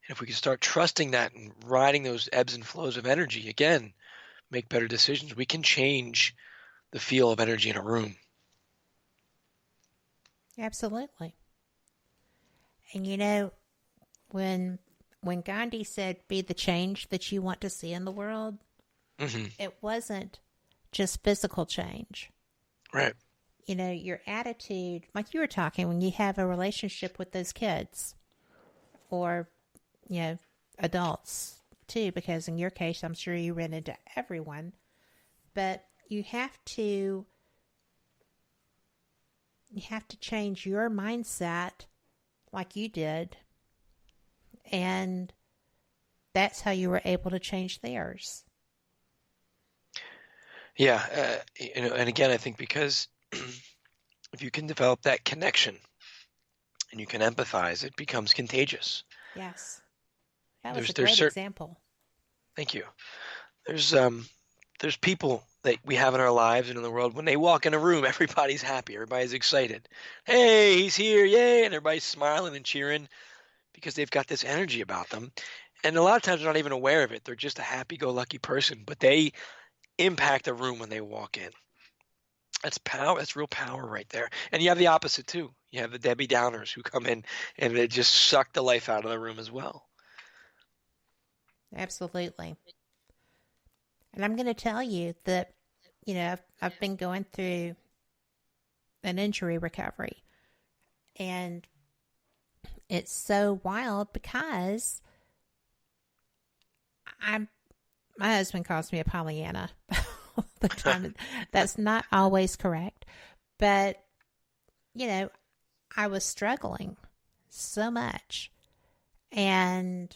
And if we can start trusting that and riding those ebbs and flows of energy, again, make better decisions, we can change the feel of energy in a room. Absolutely. And when Gandhi said, be the change that you want to see in the world, it wasn't just physical change. Right. Your attitude, like you were talking, when you have a relationship with those kids or, adults too, because in your case, I'm sure you ran into everyone, but you have to change your mindset like you did, and that's how you were able to change theirs. Yeah, and again, I think because if you can develop that connection and you can empathize, it becomes contagious. Yes, that was a great example. Thank you. There's people that we have in our lives and in the world. When they walk in a room, everybody's happy, everybody's excited. Hey, he's here, yay! And everybody's smiling and cheering because they've got this energy about them. And a lot of times they're not even aware of it. They're just a happy-go-lucky person, but they impact a room when they walk in. That's power. That's real power right there. And you have the opposite too. You have the Debbie Downers who come in and they just suck the life out of the room as well. Absolutely. And I'm going to tell you that, I've been going through an injury recovery, and it's so wild because my husband calls me a Pollyanna all the time. That's not always correct, but I was struggling so much, and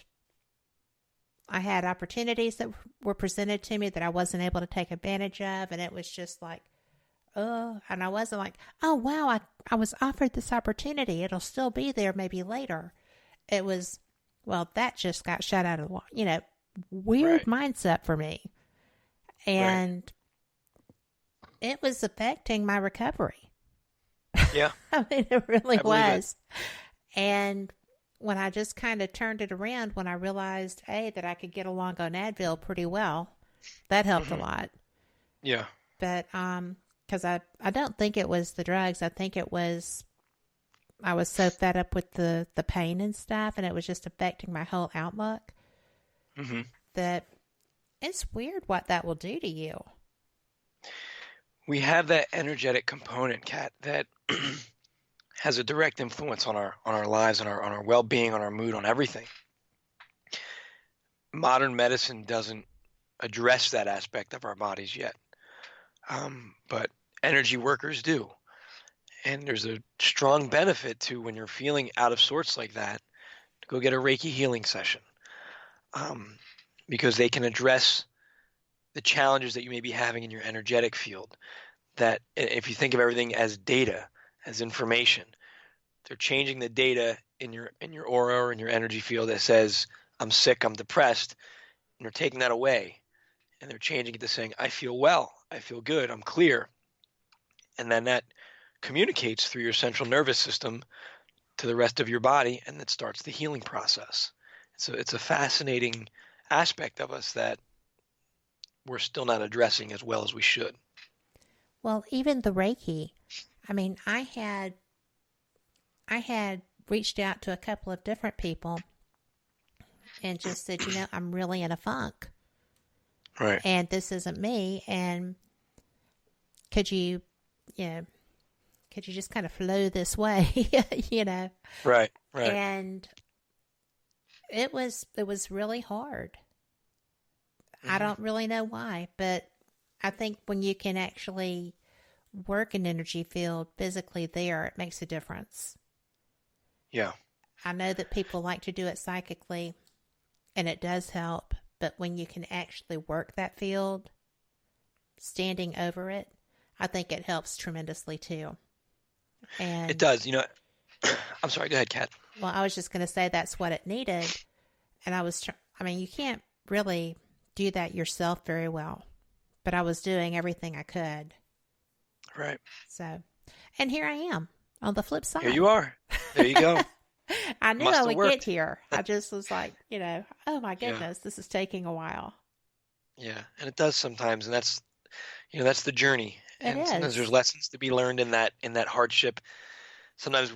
I had opportunities that were presented to me that I wasn't able to take advantage of, and it was just like, oh, and I wasn't like, oh wow, I was offered this opportunity, it'll still be there maybe later. It was, well, that just got shut out of the water, weird mindset for me. And it was affecting my recovery. Yeah. I mean, it really was. And when I just kind of turned it around, when I realized, that I could get along on Advil pretty well, that helped a lot. Yeah. But, because I don't think it was the drugs. I think it was, I was so fed up with the pain and stuff, and it was just affecting my whole outlook. That it's weird what that will do to you. We have that energetic component, Kat, that has a direct influence on our lives, on our well-being, on our mood, on everything. Modern medicine doesn't address that aspect of our bodies yet. but energy workers do. And there's a strong benefit to, when you're feeling out of sorts like that, to go get a Reiki healing session, because they can address the challenges that you may be having in your energetic field. That if you think of everything as data, as information, they're changing the data in your aura or in your energy field that says, I'm sick, I'm depressed, and they're taking that away, and they're changing it to saying, I feel well, I feel good, I'm clear. And then that communicates through your central nervous system to the rest of your body, and that starts the healing process. So it's a fascinating aspect of us that we're still not addressing as well as we should. Well, even the Reiki, I mean, I had reached out to a couple of different people and just said, I'm really in a funk. Right. And this isn't me. And could you just kind of flow this way, Right. And it was really hard. Mm-hmm. I don't really know why, but I think when you can actually work an energy field physically there, it makes a difference. Yeah. I know that people like to do it psychically, and it does help, but when you can actually work that field, standing over it, I think it helps tremendously too. And it does. I'm sorry, go ahead, Kat. Well, I was just going to say that's what it needed. And you can't really do that yourself very well, but I was doing everything I could. Right. So, and here I am on the flip side. Here you are. There you go. I knew I would get here. I just was like, oh my goodness, This is taking a while. Yeah. And it does sometimes. And that's the journey. And sometimes there's lessons to be learned in that hardship. Sometimes,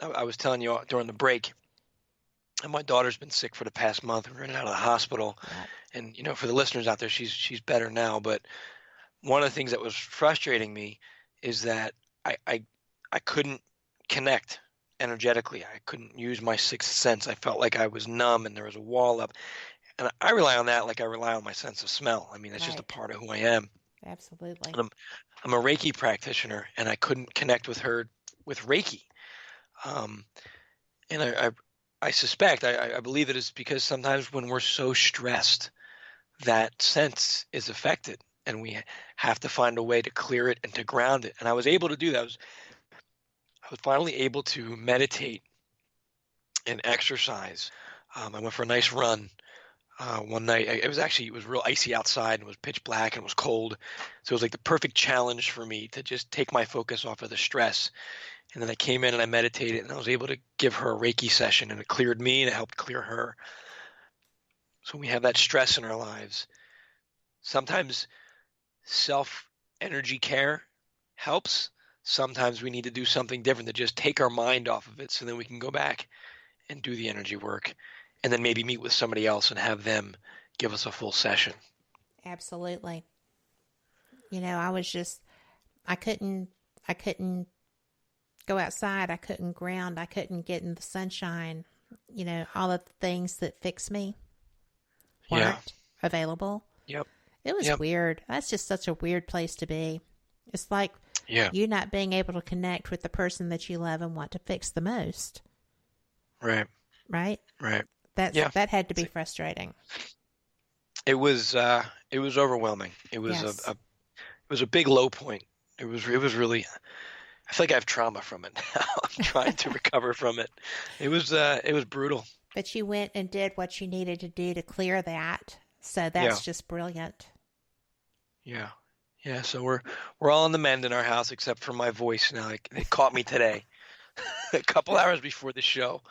I was telling you during the break, and my daughter's been sick for the past month. We're in and out of the hospital. Yeah. And, for the listeners out there, she's better now. But one of the things that was frustrating me is that I couldn't connect energetically. I couldn't use my sixth sense. I felt like I was numb and there was a wall up. And I rely on that like I rely on my sense of smell. I mean, that's just a part of who I am. Absolutely. And I'm a Reiki practitioner, and I couldn't connect with her with Reiki. And I suspect, I believe it is because sometimes when we're so stressed, that sense is affected, and we have to find a way to clear it and to ground it. And I was able to do that. I was finally able to meditate and exercise. I went for a nice run one night. It was real icy outside, and it was pitch black, and it was cold. So it was like the perfect challenge for me to just take my focus off of the stress. And then I came in and I meditated, and I was able to give her a Reiki session, and it cleared me and it helped clear her. So we have that stress in our lives. Sometimes self-energy care helps. Sometimes we need to do something different to just take our mind off of it, so then we can go back and do the energy work, and then maybe meet with somebody else and have them give us a full session. Absolutely. I couldn't go outside. I couldn't ground. I couldn't get in the sunshine. All of the things that fix me weren't available. Yep. It was weird. That's just such a weird place to be. It's like you not being able to connect with the person that you love and want to fix the most. Right. Right? Right. That had to be frustrating. It was overwhelming. It was a big low point. It was really, I feel like I have trauma from it now. I'm trying to recover from it. It was brutal. But you went and did what you needed to do to clear that. So that's just brilliant. Yeah. Yeah. So we're all on the mend in our house, except for my voice now. It caught me today, a couple hours before the show.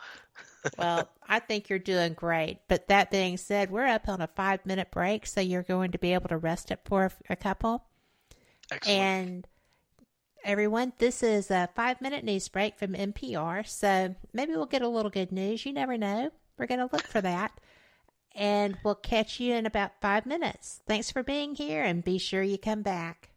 Well, I think you're doing great. But that being said, we're up on a 5-minute break, so you're going to be able to rest it for a couple. Excellent. And everyone, this is a 5-minute news break from NPR, so maybe we'll get a little good news. You never know. We're going to look for that. And we'll catch you in about 5 minutes. Thanks for being here, and be sure you come back.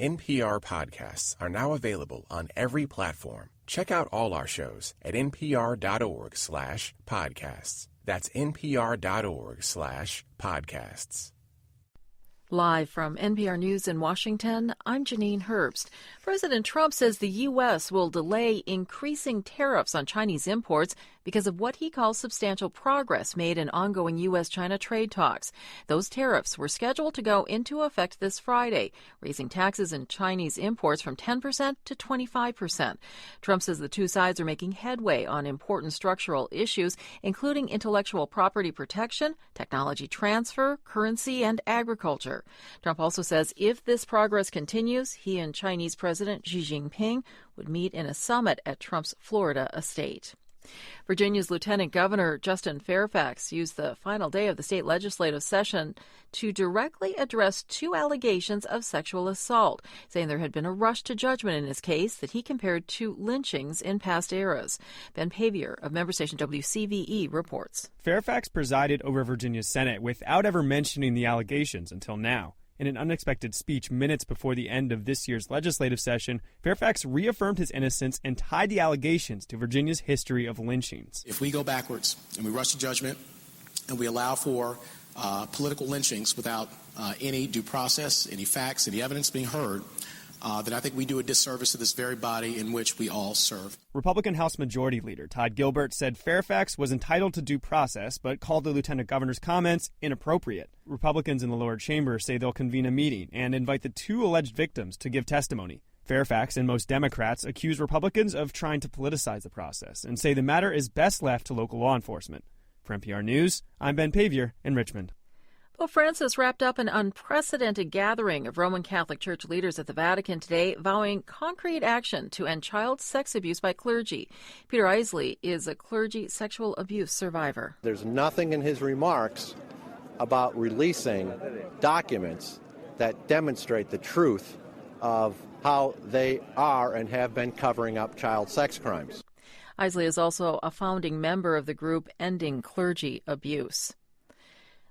NPR podcasts are now available on every platform. Check out all our shows at npr.org/podcasts. That's npr.org/podcasts. Live from NPR News in Washington, I'm Janine Herbst. President Trump says the U.S. will delay increasing tariffs on Chinese imports because of what he calls substantial progress made in ongoing U.S.-China trade talks. Those tariffs were scheduled to go into effect this Friday, raising taxes on Chinese imports from 10% to 25%. Trump says the two sides are making headway on important structural issues, including intellectual property protection, technology transfer, currency, and agriculture. Trump also says if this progress continues, he and Chinese President Xi Jinping would meet in a summit at Trump's Florida estate. Virginia's Lieutenant Governor Justin Fairfax used the final day of the state legislative session to directly address two allegations of sexual assault, saying there had been a rush to judgment in his case that he compared to lynchings in past eras. Ben Pavier of member station WCVE reports. Fairfax presided over Virginia's Senate without ever mentioning the allegations until now. In an unexpected speech minutes before the end of this year's legislative session, Fairfax reaffirmed his innocence and tied the allegations to Virginia's history of lynchings. If we go backwards and we rush to judgment and we allow for political lynchings without any due process, any facts, any evidence being heard, then I think we do a disservice to this very body in which we all serve. Republican House Majority Leader Todd Gilbert said Fairfax was entitled to due process, but called the lieutenant governor's comments inappropriate. Republicans in the lower chamber say they'll convene a meeting and invite the two alleged victims to give testimony. Fairfax and most Democrats accuse Republicans of trying to politicize the process and say the matter is best left to local law enforcement. For NPR News, I'm Ben Pavier in Richmond. Pope Francis wrapped up an unprecedented gathering of Roman Catholic Church leaders at the Vatican today, vowing concrete action to end child sex abuse by clergy. Peter Isley is a clergy sexual abuse survivor. There's nothing in his remarks about releasing documents that demonstrate the truth of how they are and have been covering up child sex crimes. Isley is also a founding member of the group Ending Clergy Abuse.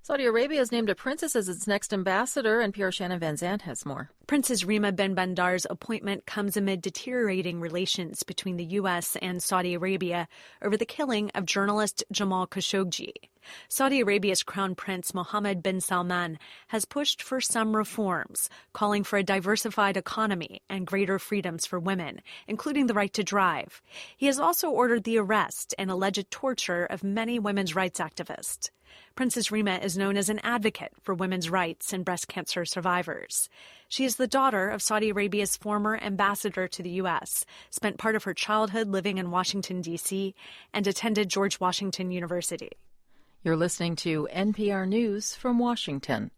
Saudi Arabia has named a princess as its next ambassador, and NPR's Shannon Van Zandt has more. Princess Rima bin Bandar's appointment comes amid deteriorating relations between the U.S. and Saudi Arabia over the killing of journalist Jamal Khashoggi. Saudi Arabia's Crown Prince Mohammed bin Salman has pushed for some reforms, calling for a diversified economy and greater freedoms for women, including the right to drive. He has also ordered the arrest and alleged torture of many women's rights activists. Princess Rima is known as an advocate for women's rights and breast cancer survivors. She is the daughter of Saudi Arabia's former ambassador to the U.S., spent part of her childhood living in Washington, D.C., and attended George Washington University. You're listening to NPR News from Washington.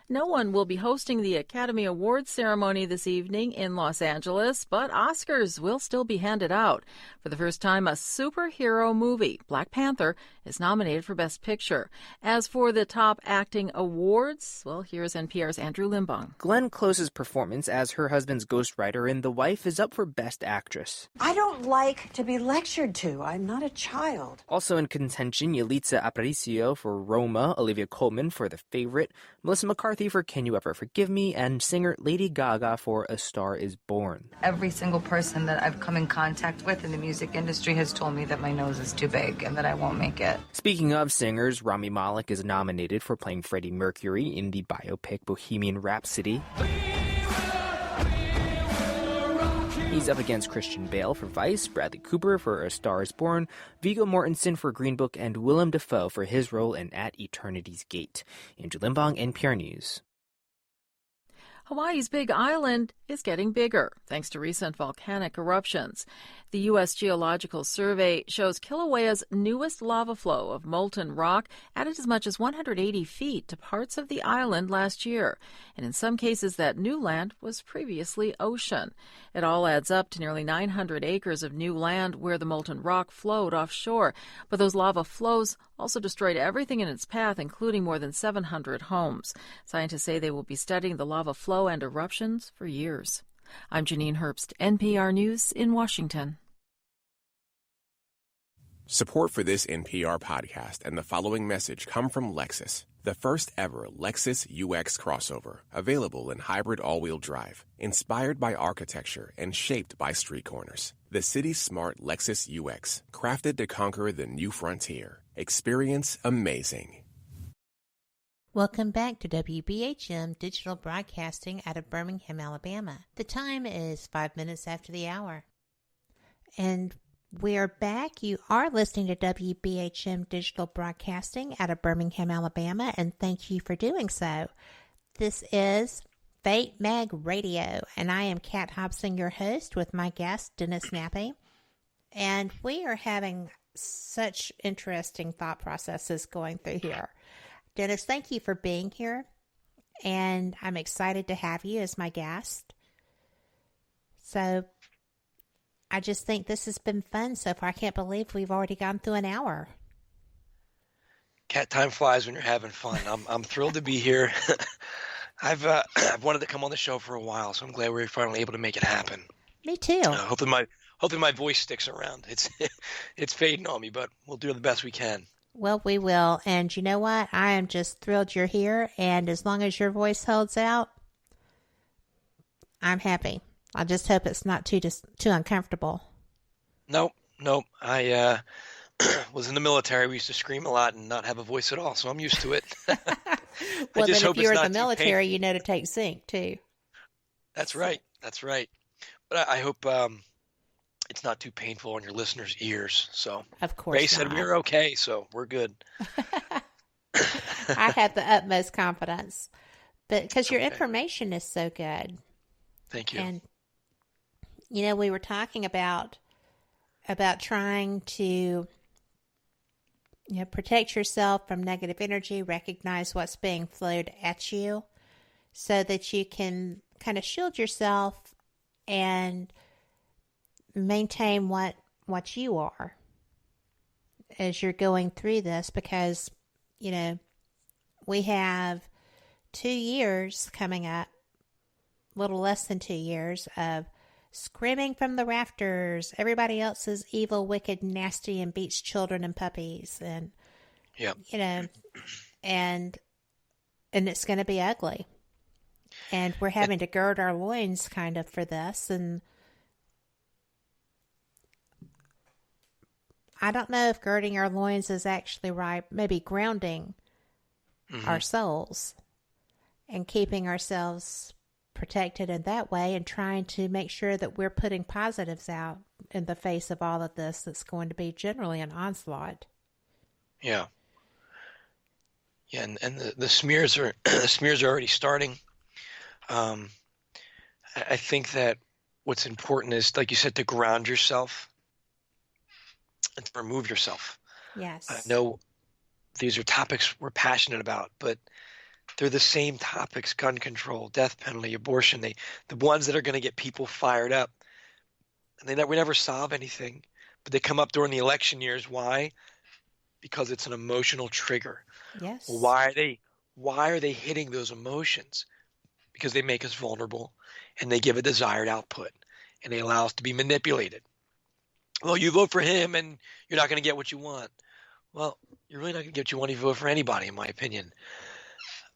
No one will be hosting the Academy Awards ceremony this evening in Los Angeles, but Oscars will still be handed out. For the first time, a superhero movie, Black Panther, is nominated for Best Picture. As for the top acting awards, well, here's NPR's Andrew Limbong. Glenn Close's performance as her husband's ghostwriter in The Wife is up for Best Actress. I don't like to be lectured to. I'm not a child. Also in contention, Yalitza Aparicio for Roma, Olivia Colman for The Favorite, Melissa McCarthy for Can You Ever Forgive Me, and singer Lady Gaga for A Star Is Born. Every single person that I've come in contact with in the music industry has told me that my nose is too big and that I won't make it. Speaking of singers, Rami Malek is nominated for playing Freddie Mercury in the biopic Bohemian Rhapsody. He's up against Christian Bale for Vice, Bradley Cooper for A Star Is Born, Viggo Mortensen for Green Book, and Willem Dafoe for his role in At Eternity's Gate. Andrew Limbong, NPR News. Hawaii's Big Island is getting bigger, thanks to recent volcanic eruptions. The U.S. Geological Survey shows Kilauea's newest lava flow of molten rock added as much as 180 feet to parts of the island last year. And in some cases, that new land was previously ocean. It all adds up to nearly 900 acres of new land where the molten rock flowed offshore. But those lava flows also destroyed everything in its path, including more than 700 homes. Scientists say they will be studying the lava flow and eruptions for years. I'm Janine Herbst, NPR News in Washington. Support for this NPR podcast and the following message come from Lexus, the first ever Lexus UX crossover, available in hybrid all-wheel drive, inspired by architecture and shaped by street corners. The city-smart Lexus UX, crafted to conquer the new frontier. Experience amazing. Welcome back to WBHM Digital Broadcasting out of Birmingham, Alabama. The time is 5 minutes after the hour. And we're back. You are listening to WBHM Digital Broadcasting out of Birmingham, Alabama, and thank you for doing so. This is Fate Mag Radio, and I am Kat Hobson, your host, with my guest, Dennis Nappi. And we are having such interesting thought processes going through here. Dennis, thank you for being here, and I'm excited to have you as my guest. So I just think this has been fun so far. I can't believe we've already gone through an hour. Cat, time flies when you're having fun. I'm thrilled to be here. I've wanted to come on the show for a while, so I'm glad we're finally able to make it happen. Me too. Hopefully my voice sticks around. It's fading on me, but we'll do the best we can. Well, we will. And you know what? I am just thrilled you're here. And as long as your voice holds out, I'm happy. I just hope it's not too uncomfortable. Nope. I was in the military. We used to scream a lot and not have a voice at all, so I'm used to it. Well, then if you're in the military, you know to take zinc, too. That's right. But I hope it's not too painful on your listeners' ears. So of course Ray said we're okay, so we're good. I have the utmost confidence, but because your information is so good. Thank you. And we were talking about trying to protect yourself from negative energy, recognize what's being flowed at you, so that you can kind of shield yourself and maintain what you are as you're going through this, because we have 2 years coming up, a little less than 2 years of screaming from the rafters, everybody else is evil, wicked, nasty, and beats children and puppies, and and it's going to be ugly, and we're having to gird our loins kind of for this. And I don't know if girding our loins is actually right. Maybe grounding our souls and keeping ourselves protected in that way, and trying to make sure that we're putting positives out in the face of all of this that's going to be generally an onslaught. Yeah, and the smears are already starting. I think that what's important is, like you said, to ground yourself and to remove yourself. Yes. I know these are topics we're passionate about, but they're the same topics: gun control, death penalty, abortion. The ones that are going to get people fired up. And we never solve anything, but they come up during the election years. Why? Because it's an emotional trigger. Yes. Well, why are they hitting those emotions? Because they make us vulnerable, and they give a desired output, and they allow us to be manipulated. Well, you vote for him and you're not going to get what you want. Well, you're really not going to get what you want if you vote for anybody, in my opinion.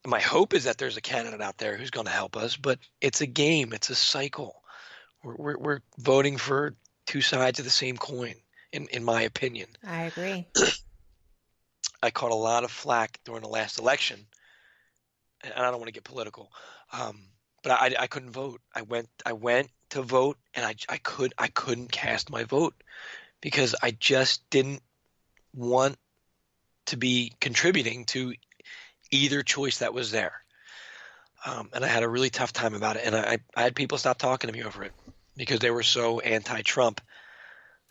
My hope is that there's a candidate out there who's going to help us, but it's a game. It's a cycle. We're voting for two sides of the same coin, in my opinion. I agree. I caught a lot of flack during the last election, and I don't want to get political, but I couldn't vote. I went to vote, and I couldn't cast my vote because I just didn't want to be contributing to either choice that was there. And I had a really tough time about it. And I had people stop talking to me over it because they were so anti-Trump.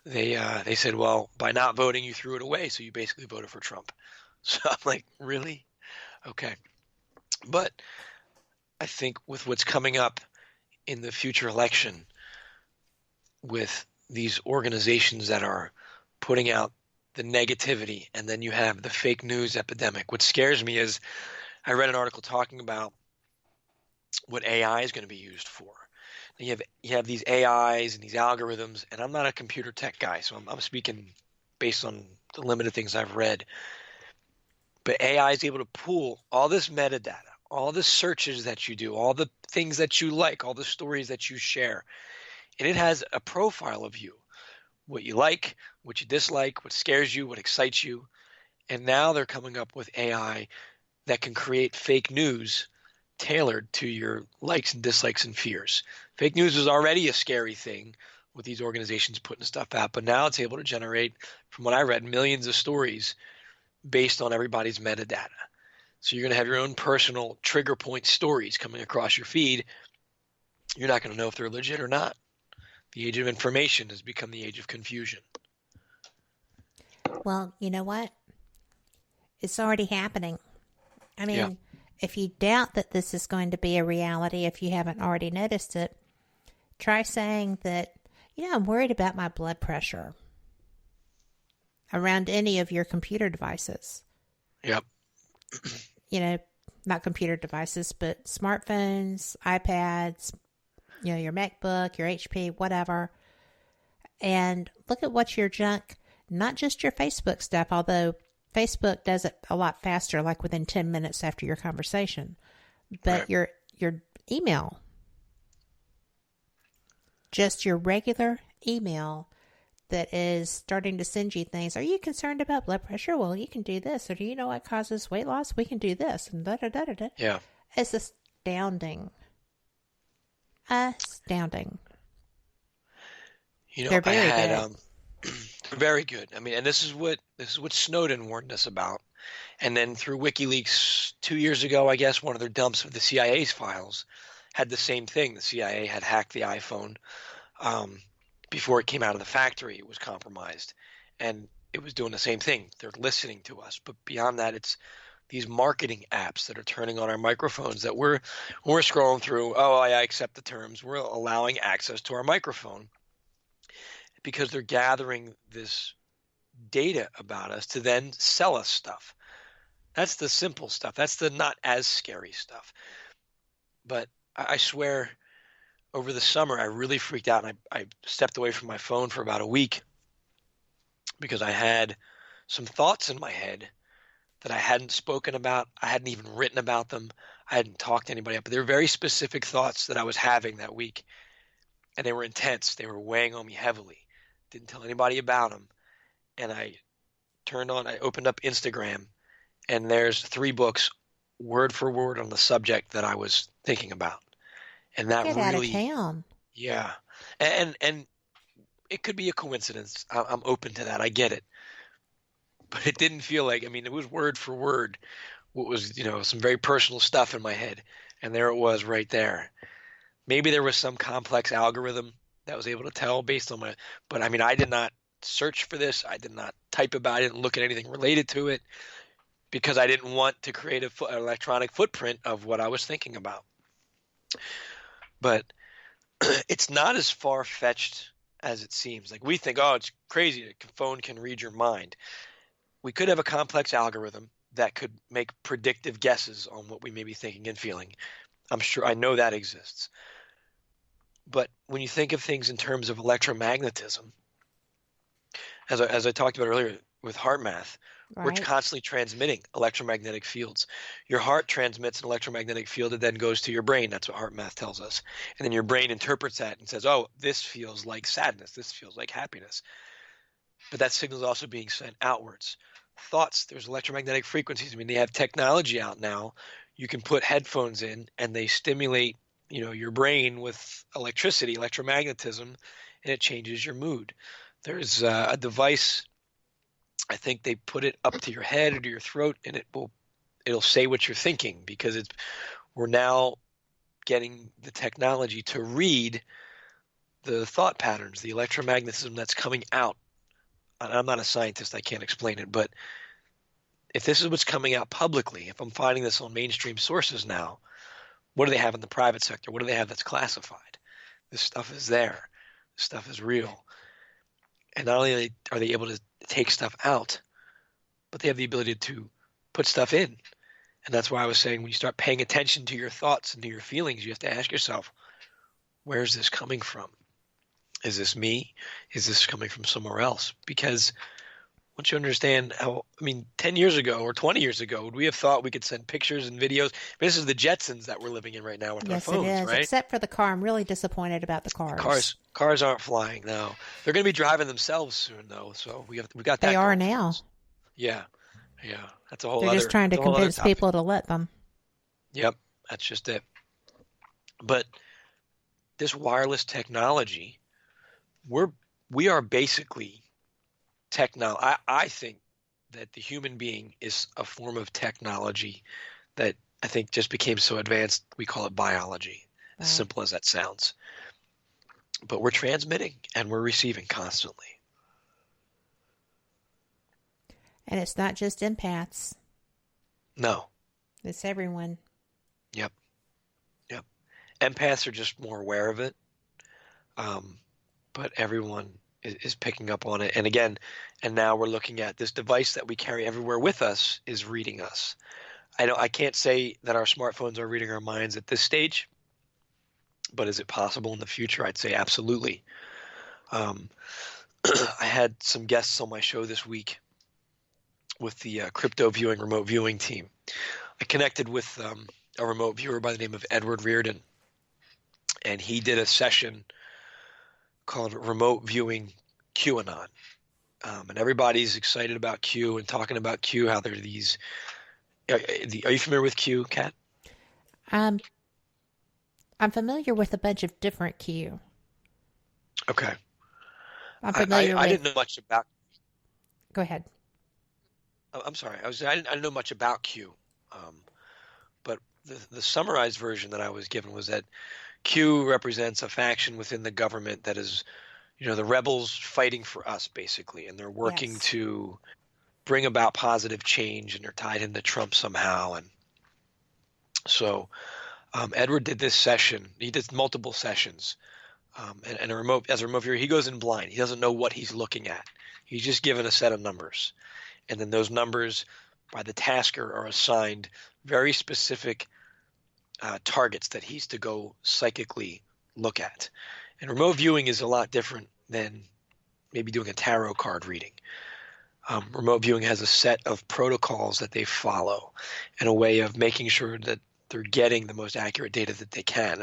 They said, well, by not voting, you threw it away. So you basically voted for Trump. So I'm like, really? Okay. But I think with what's coming up in the future election, with these organizations that are putting out the negativity, and then you have the fake news epidemic. What scares me is I read an article talking about what AI is going to be used for. You have these AIs and these algorithms, and I'm not a computer tech guy, so I'm speaking based on the limited things I've read. But AI is able to pull all this metadata, all the searches that you do, all the things that you like, all the stories that you share, and it has a profile of you. What you like, what you dislike, what scares you, what excites you. And now they're coming up with AI that can create fake news tailored to your likes and dislikes and fears. Fake news is already a scary thing with these organizations putting stuff out, but now it's able to generate, from what I read, millions of stories based on everybody's metadata. So you're going to have your own personal trigger point stories coming across your feed. You're not going to know if they're legit or not. The age of information has become the age of confusion. Well, you know what? It's already happening. I mean, if you doubt that this is going to be a reality, if you haven't already noticed it, try saying that, I'm worried about my blood pressure around any of your computer devices. Yep. Not computer devices, but smartphones, iPads, your MacBook, your HP, whatever. And look at what's your junk, not just your Facebook stuff, although Facebook does it a lot faster, like within 10 minutes after your conversation. But your email, just your regular email that is starting to send you things. Are you concerned about blood pressure? Well, you can do this. Or do you know what causes weight loss? We can do this. And da-da-da-da-da. Yeah. It's astounding. Astounding. They're very good. They're very good. I mean, and this is what Snowden warned us about. And then through WikiLeaks 2 years ago, I guess, one of their dumps of the CIA's files had the same thing. The CIA had hacked the iPhone before it came out of the factory. It was compromised, and it was doing the same thing. They're listening to us, but beyond that, it's these marketing apps that are turning on our microphones that we're scrolling through. Oh, I accept the terms. We're allowing access to our microphone because they're gathering this data about us to then sell us stuff. That's the simple stuff. That's the not as scary stuff. But I swear, over the summer, I really freaked out, and I stepped away from my phone for about a week because I had some thoughts in my head that I hadn't spoken about. I hadn't even written about them. I hadn't talked to anybody, but they were very specific thoughts that I was having that week, and they were intense. They were weighing on me heavily. Didn't tell anybody about them, and I opened up Instagram, and there's 3 books, word for word, on the subject that I was thinking about. And that Get really, out of town. Yeah. And it could be a coincidence. I'm open to that. I get it. But it didn't feel like, it was word for word what was, some very personal stuff in my head. And there it was right there. Maybe there was some complex algorithm that was able to tell based on but I did not search for this. I did not type about it. I didn't look at anything related to it because I didn't want to create an electronic footprint of what I was thinking about. But it's not as far-fetched as it seems. Like we think, oh, it's crazy. A phone can read your mind. We could have a complex algorithm that could make predictive guesses on what we may be thinking and feeling. I know that exists. But when you think of things in terms of electromagnetism, as I talked about earlier with heart math, we're constantly transmitting electromagnetic fields. Your heart transmits an electromagnetic field that then goes to your brain. That's what heart math tells us. And then your brain interprets that and says, oh, this feels like sadness. This feels like happiness. But that signal is also being sent outwards. Thoughts, there's electromagnetic frequencies. They have technology out now. You can put headphones in and they stimulate, your brain with electricity, electromagnetism, and it changes your mood. There's a device, I think they put it up to your head or to your throat, and it'll say what you're thinking because we're now getting the technology to read the thought patterns, the electromagnetism that's coming out. I'm not a scientist, I can't explain it, but if this is what's coming out publicly, if I'm finding this on mainstream sources now, what do they have in the private sector? What do they have that's classified? This stuff is there. This stuff is real. And not only are they able to take stuff out, but they have the ability to put stuff in. And that's why I was saying when you start paying attention to your thoughts and to your feelings, you have to ask yourself, where's this coming from? Is this me? Is this coming from somewhere else? Because once you understand 10 years ago or 20 years ago, would we have thought we could send pictures and videos? This is the Jetsons that we're living in right now with our phones, yes, it is. Right? Except for the car. I'm really disappointed about the cars. Cars aren't flying now. They're going to be driving themselves soon, though. So we got that. They are now. Yeah. Yeah, that's a whole They're other. just trying to that's a whole other convince topic. people to let them. Yep, that's just it. But this wireless technology, we are basically I think that the human being is a form of technology that I think just became so advanced we call it biology. Right. As simple as that sounds. But we're transmitting and we're receiving constantly. And it's not just empaths. No. It's everyone. Yep. Empaths are just more aware of it. But everyone is picking up on it. And again, and now we're looking at this device that we carry everywhere with us is reading us. I can't say that our smartphones are reading our minds at this stage, but is it possible in the future? I'd say absolutely. I had some guests on my show this week with the crypto viewing, remote viewing team. I connected with a remote viewer by the name of Edward Reardon, and he did a session called Remote Viewing QAnon. And everybody's excited about Q and talking about Q, how there's these. Are you familiar with Q, Kat? I'm familiar with a bunch of different Q. Okay. I'm familiar with... I didn't know much about. Go ahead. I'm sorry. I didn't know much about Q. But the summarized version that I was given was that Q represents a faction within the government that is, the rebels fighting for us, basically. And they're working to bring about positive change, and they're tied into Trump somehow. And so Edward did this session. He did multiple sessions. And as a remote viewer, he goes in blind. He doesn't know what he's looking at. He's just given a set of numbers. And then those numbers by the tasker are assigned very specific targets that he's to go psychically look at. And remote viewing is a lot different than maybe doing a tarot card reading. Remote viewing has a set of protocols that they follow and a way of making sure that they're getting the most accurate data that they can.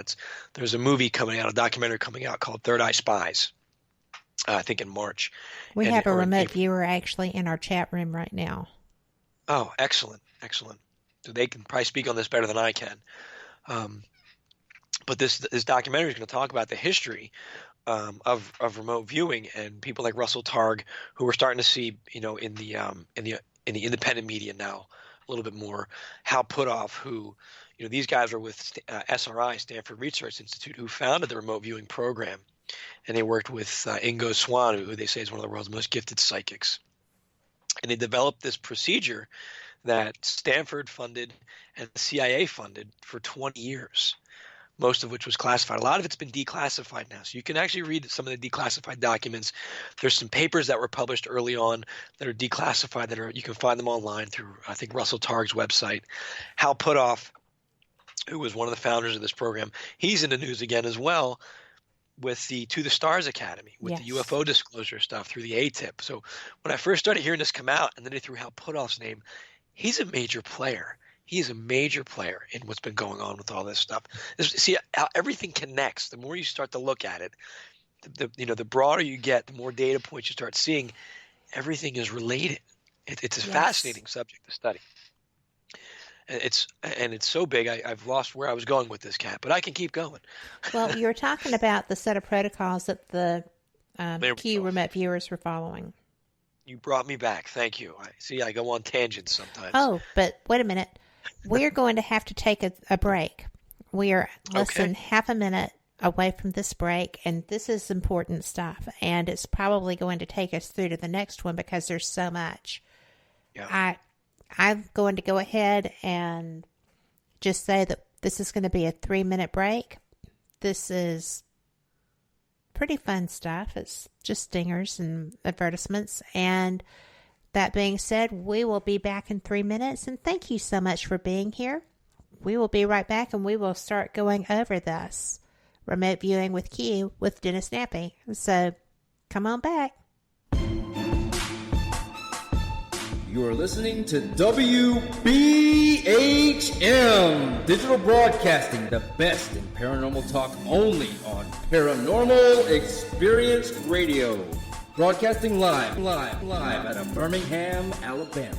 There's a movie coming out, a documentary coming out called Third Eye Spies, I think in March. We have a remote viewer actually in our chat room right now. Oh, excellent. So they can probably speak on this better than I can. But this documentary is going to talk about the history of remote viewing and people like Russell Targ, who we're starting to see, in the independent media now a little bit more. Hal Puthoff, who, these guys are with SRI, Stanford Research Institute, who founded the remote viewing program, and they worked with Ingo Swann, who they say is one of the world's most gifted psychics. And they developed this procedure that Stanford funded and the CIA funded for 20 years, most of which was classified. A lot of it's been declassified now. So you can actually read some of the declassified documents. There's some papers that were published early on that are declassified you can find them online through, I think, Russell Targ's website. Hal Puthoff, who was one of the founders of this program, he's in the news again as well with the To the Stars Academy, with the UFO disclosure stuff through the ATIP. So when I first started hearing this come out, and then they threw Hal Puthoff's name, he's a major player. He is a major player in what's been going on with all this stuff. See how everything connects. The more you start to look at it, the broader you get, the more data points you start seeing. Everything is related. It's a fascinating subject to study. And it's so big, I've lost where I was going with this, Kat, but I can keep going. Well, you were talking about the set of protocols that the Q remote viewers were following. You brought me back. Thank you. I go on tangents sometimes. Oh, but wait a minute. We're going to have to take a break. We are less than half a minute away from this break, and this is important stuff, and it's probably going to take us through to the next one because there's so much. Yeah. I'm going to go ahead and just say that this is going to be a 3-minute break. This is pretty fun stuff. It's just stingers and advertisements. And that being said, we will be back in 3 minutes. And thank you so much for being here. We will be right back, and we will start going over this remote viewing with Q with Dennis Nappi. So come on back. You are listening to WBHM Digital Broadcasting, the best in paranormal talk only on Paranormal Experience Radio. Broadcasting live out of Birmingham, Alabama.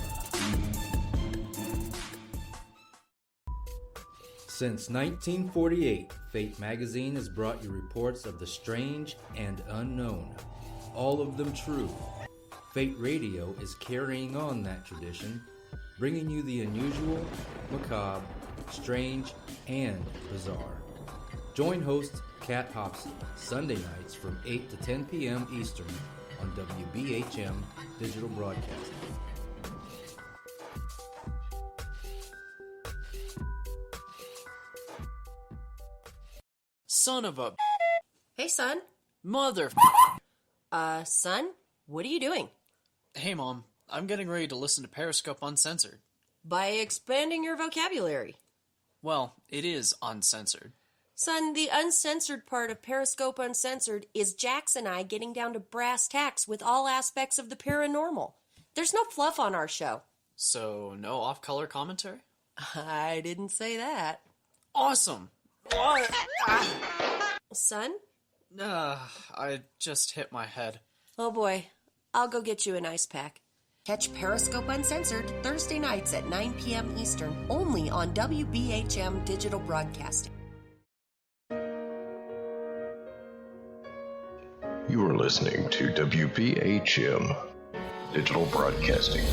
Since 1948, Fate magazine has brought you reports of the strange and unknown, all of them true. Fate Radio is carrying on that tradition, bringing you the unusual, macabre, strange, and bizarre. Join host Kat Hobson Sunday nights from 8 to 10 p.m. Eastern on WBHM Digital Broadcasting. Son of a... Hey, son. Mother... Son, what are you doing? Hey, Mom. I'm getting ready to listen to Periscope Uncensored. By expanding your vocabulary. Well, it is uncensored. Son, the uncensored part of Periscope Uncensored is Jax and I getting down to brass tacks with all aspects of the paranormal. There's no fluff on our show. So, no off-color commentary? I didn't say that. Awesome! Son? I just hit my head. Oh boy, I'll go get you an ice pack. Catch Periscope Uncensored Thursday nights at 9 p.m. Eastern, only on WBHM Digital Broadcasting. You are listening to WBHM Digital Broadcasting.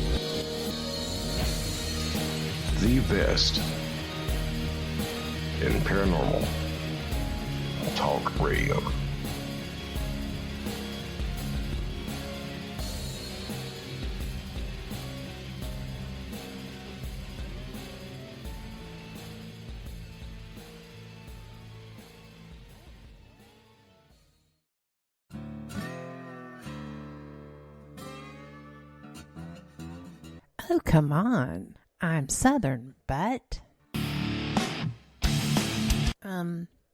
The best in paranormal talk radio. Oh, come on. I'm Southern, but...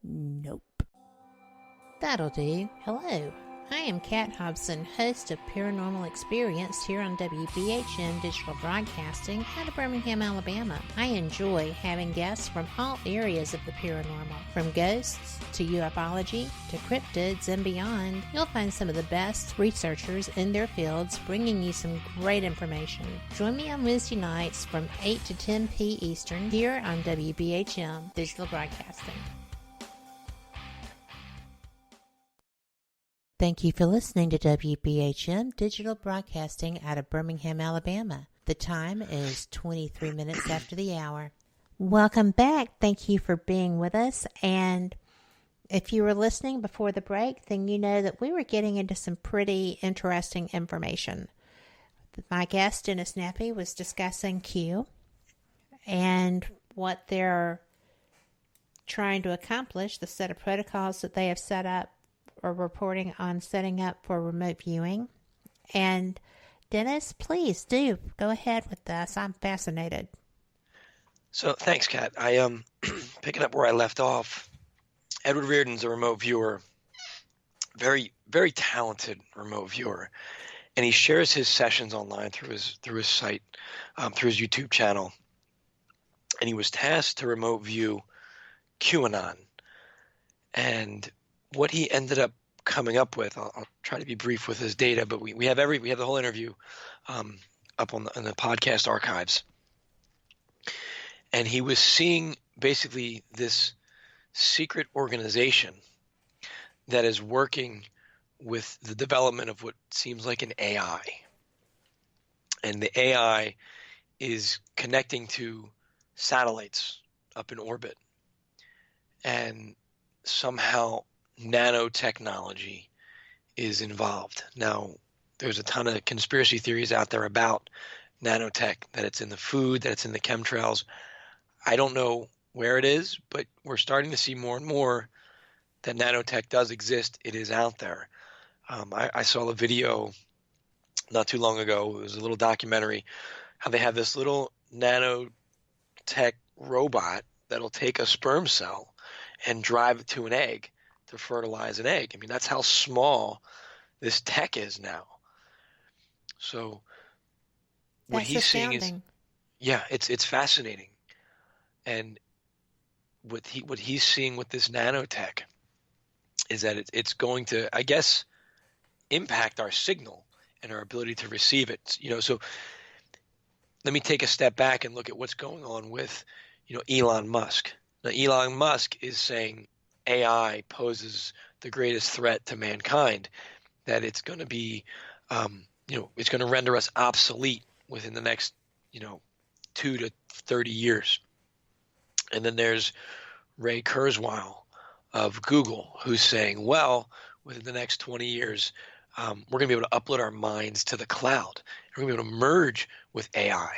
Nope. That'll do. Hello. I am Kat Hobson, host of Paranormal Experience here on WBHM Digital Broadcasting out of Birmingham, Alabama. I enjoy having guests from all areas of the paranormal, from ghosts to ufology to cryptids and beyond. You'll find some of the best researchers in their fields bringing you some great information. Join me on Wednesday nights from 8 to 10 p. Eastern here on WBHM Digital Broadcasting. Thank you for listening to WBHM Digital Broadcasting out of Birmingham, Alabama. The time is 23 minutes after the hour. Welcome back. Thank you for being with us. And if you were listening before the break, then you know that we were getting into some pretty interesting information. My guest, Dennis Nappi, was discussing Q and what they're trying to accomplish, the set of protocols that they have set up or reporting on setting up for remote viewing. And Dennis, please do go ahead with this. I'm fascinated. So thanks, Kat. I picking up where I left off. Edward Reardon's a remote viewer, very, very talented remote viewer, and he shares his sessions online through his site, through his YouTube channel. And he was tasked to remote view QAnon, and what he ended up coming up with, I'll try to be brief with his data, but we have the whole interview up on the podcast archives. And he was seeing basically this secret organization that is working with the development of what seems like an AI. And the AI is connecting to satellites up in orbit. And somehow nanotechnology is involved. Now, there's a ton of conspiracy theories out there about nanotech, that it's in the food, that it's in the chemtrails. I don't know where it is, but we're starting to see more and more that nanotech does exist. It is out there. I saw a video not too long ago. It was a little documentary, how they have this little nanotech robot that'll take a sperm cell and drive it to an egg to fertilize an egg. I mean, that's how small this tech is now. So what he's seeing is, yeah, it's fascinating. And what he's seeing with this nanotech is that it's going to, I guess, impact our signal and our ability to receive it. So let me take a step back and look at what's going on with, Elon Musk. Now, Elon Musk is saying AI poses the greatest threat to mankind, that it's going to be, it's going to render us obsolete within the next, 2 to 30 years. And then there's Ray Kurzweil of Google, who's saying, well, within the next 20 years, we're going to be able to upload our minds to the cloud. We're going to be able to merge with AI.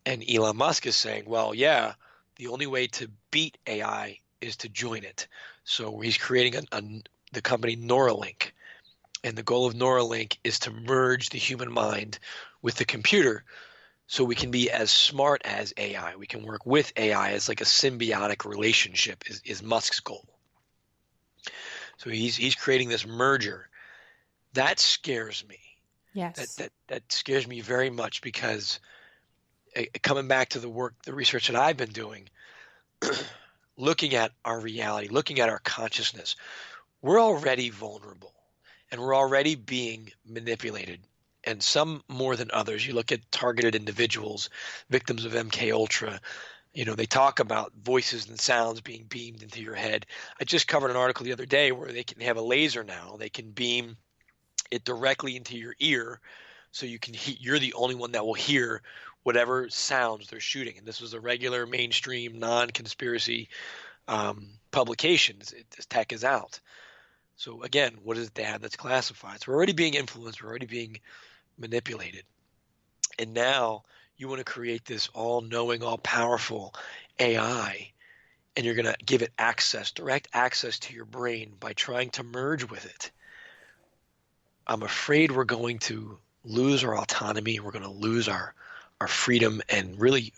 And Elon Musk is saying, well, yeah, the only way to beat AI is to join it. So he's creating the company Neuralink. And the goal of Neuralink is to merge the human mind with the computer so we can be as smart as AI. We can work with AI as like a symbiotic relationship is Musk's goal. So he's creating this merger. That scares me. Yes. That scares me very much, because coming back to the research that I've been doing, looking at our reality, looking at our consciousness, we're already vulnerable and we're already being manipulated, and some more than others. You look at targeted individuals, victims of MK Ultra, they talk about voices and sounds being beamed into your head. I just covered an article the other day where they can have a laser now. They can beam it directly into your ear, so you're the only one that will hear whatever sounds they're shooting. And this was a regular mainstream non-conspiracy publication. This tech is out. So again, what is it they have that's classified? So we're already being influenced. We're already being manipulated. And now you want to create this all-knowing, all-powerful AI, and you're going to give it direct access to your brain by trying to merge with it. I'm afraid we're going to lose our autonomy. We're going to lose our freedom and really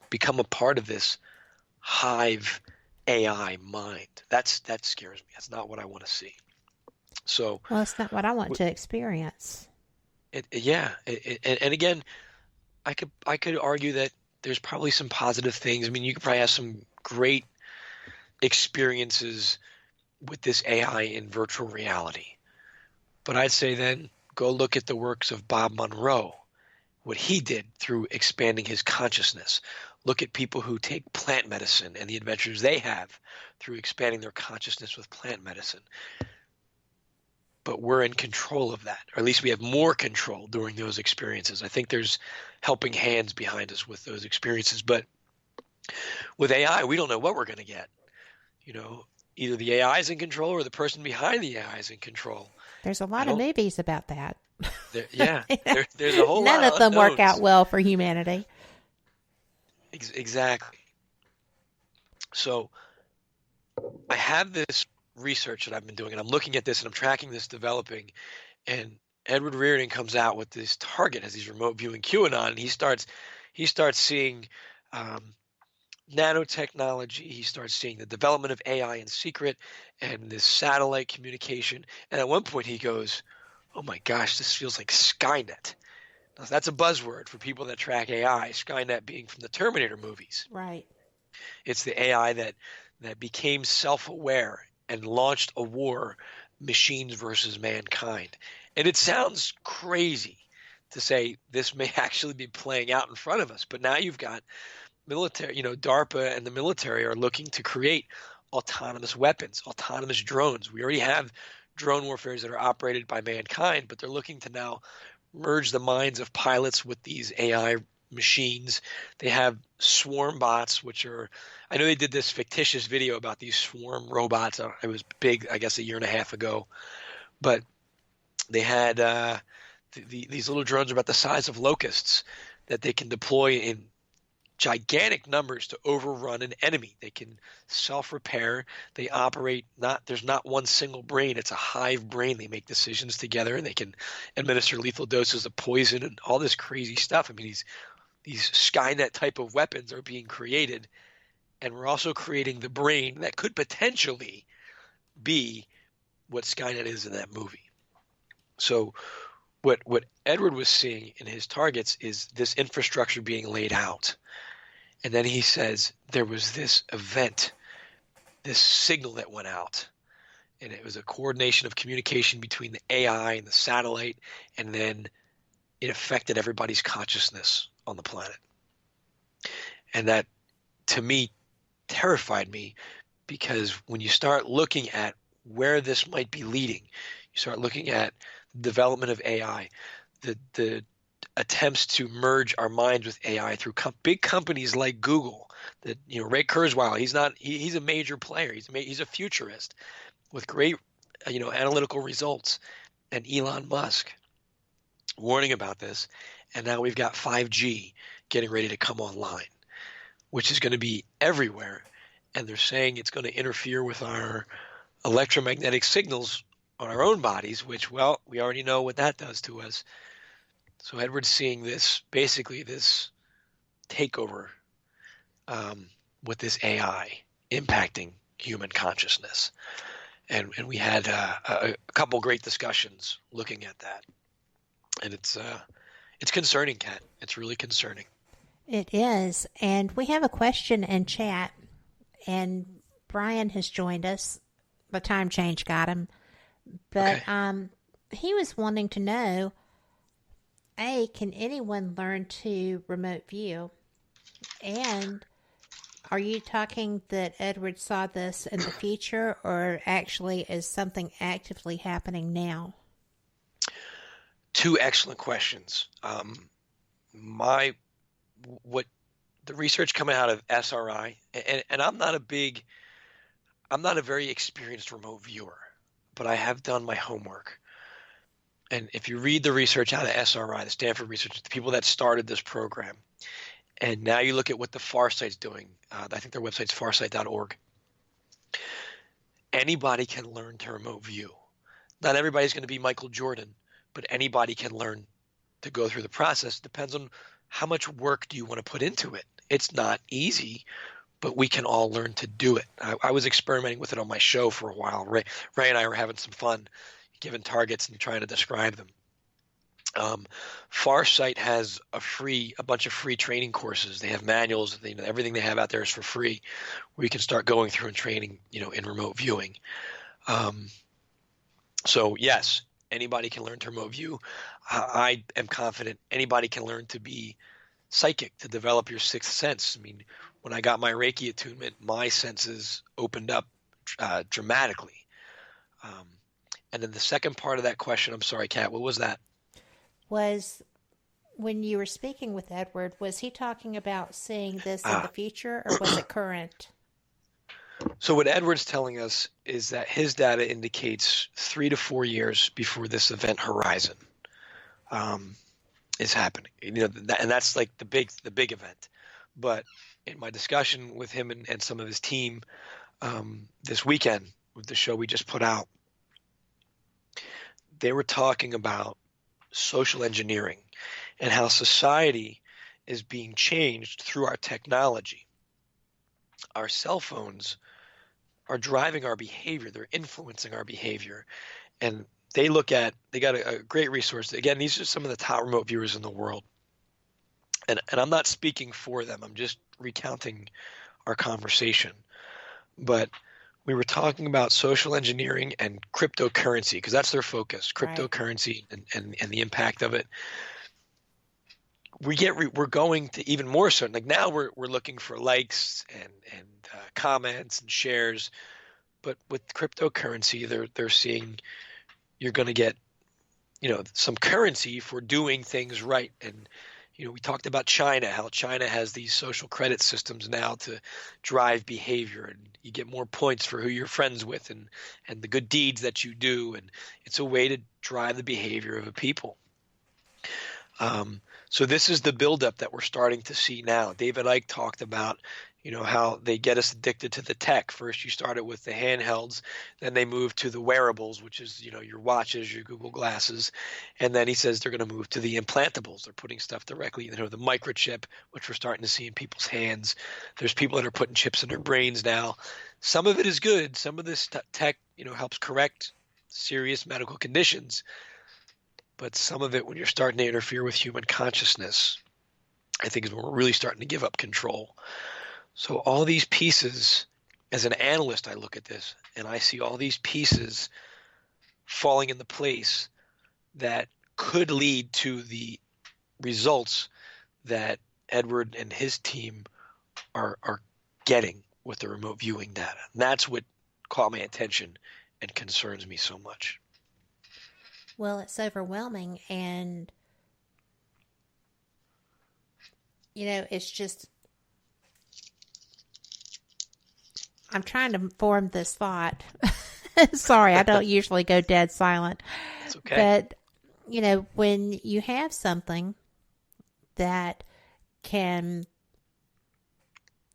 become a part of this hive AI mind. That scares me. That's not what I want to see. So, well, it's not what I want to experience. And again, I could argue that there's probably some positive things. I mean, you could probably have some great experiences with this AI in virtual reality. But I'd say then go look at the works of Bob Monroe, what he did through expanding his consciousness. Look at people who take plant medicine and the adventures they have through expanding their consciousness with plant medicine. But we're in control of that, or at least we have more control during those experiences. I think there's helping hands behind us with those experiences. But with AI, we don't know what we're going to get. Either the AI is in control or the person behind the AI is in control. There's a lot of movies about that. There's a whole lot. None of them work out well for humanity. Exactly. So I have this research that I've been doing, and I'm looking at this and I'm tracking this developing, and Edward Reardon comes out with this target as he's remote viewing QAnon, and he starts seeing nanotechnology. He starts seeing the development of AI in secret and this satellite communication. And at one point he goes, oh my gosh, this feels like Skynet. Now, that's a buzzword for people that track AI, Skynet being from the Terminator movies. Right. It's the AI that became self-aware and launched a war, machines versus mankind. And it sounds crazy to say this may actually be playing out in front of us. But now you've got military, DARPA and the military are looking to create autonomous weapons, autonomous drones. We already have drone warfare that are operated by mankind, but they're looking to now merge the minds of pilots with these AI machines. They have swarm bots, which are, I know they did this fictitious video about these swarm robots. It was big, I guess, a year and a half ago. But they had these little drones about the size of locusts that they can deploy in gigantic numbers to overrun an enemy. They can self-repair. They operate there's not one single brain. It's a hive brain. They make decisions together, and they can administer lethal doses of poison and all this crazy stuff. I mean, these Skynet type of weapons are being created, and we're also creating the brain that could potentially be what Skynet is in that movie. So what Edward was seeing in his targets is this infrastructure being laid out. And then he says there was this event, this signal that went out. And it was a coordination of communication between the AI and the satellite. And then it affected everybody's consciousness on the planet. And that, to me, terrified me, because when you start looking at where this might be leading, you start looking at the development of AI, the attempts to merge our minds with AI through big companies like Google. That, Ray Kurzweil, he's a major player. He's a futurist with great analytical results, and Elon Musk warning about this, and now we've got 5G getting ready to come online, which is going to be everywhere, and they're saying it's going to interfere with our electromagnetic signals on our own bodies, which, well, we already know what that does to us. So Edward's seeing this takeover with this AI impacting human consciousness. And we had a couple great discussions looking at that. And it's concerning, Kat. It's really concerning. It is. And we have a question in chat, and Brian has joined us. The time change got him. But okay. He was wanting to know, can anyone learn to remote view? And are you talking that Edward saw this in the future, or actually is something actively happening now? Two excellent questions. What the research coming out of SRI, and I'm not a very experienced remote viewer, but I have done my homework. And if you read the research out of SRI, the Stanford research, the people that started this program, and now you look at what the Farsight's doing, I think their website's farsight.org. Anybody can learn to remote view. Not everybody's going to be Michael Jordan, but anybody can learn to go through the process. Depends on how much work do you want to put into it. It's not easy, but we can all learn to do it. I was experimenting with it on my show for a while. Ray and I were having some fun giving targets and trying to describe them. Farsight has a bunch of free training courses. They have manuals. Everything they have out there is for free, where you can start going through and training, in remote viewing. So yes, anybody can learn to remote view. I am confident anybody can learn to be psychic, to develop your sixth sense. I mean, when I got my Reiki attunement, my senses opened up dramatically. And then the second part of that question, I'm sorry, Kat, what was that? Was when you were speaking with Edward, was he talking about seeing this in the future, or was it current? So what Edward's telling us is that his data indicates 3 to 4 years before this event horizon is happening. And that's like the big event. But in my discussion with him and some of his team this weekend with the show we just put out, they were talking about social engineering and how society is being changed through our technology. Our cell phones are driving our behavior. They're influencing our behavior. And they got a great resource. Again, these are some of the top remote viewers in the world. And I'm not speaking for them. I'm just recounting our conversation. But we were talking about social engineering and cryptocurrency, because that's their focus, cryptocurrency and the impact of it. We're going to even more so. Like now we're looking for likes and comments and shares, but with cryptocurrency, they're seeing you're going to get, some currency for doing things right. And we talked about China, how China has these social credit systems now to drive behavior, and you get more points for who you're friends with and the good deeds that you do. And it's a way to drive the behavior of a people. So this is the buildup that we're starting to see now. David Icke talked about, how they get us addicted to the tech. First, you started with the handhelds, then they moved to the wearables, which is, your watches, your Google glasses. And then he says they're going to move to the implantables. They're putting stuff directly, the microchip, which we're starting to see in people's hands. There's people that are putting chips in their brains now. Some of it is good. Some of this tech, helps correct serious medical conditions. But some of it, when you're starting to interfere with human consciousness, I think is when we're really starting to give up control. So all these pieces, as an analyst, I look at this and I see all these pieces falling into place that could lead to the results that Edward and his team are getting with the remote viewing data. And that's what caught my attention and concerns me so much. Well, it's overwhelming, and it's just, I'm trying to form this thought. Sorry, I don't usually go dead silent. It's okay. But, when you have something that can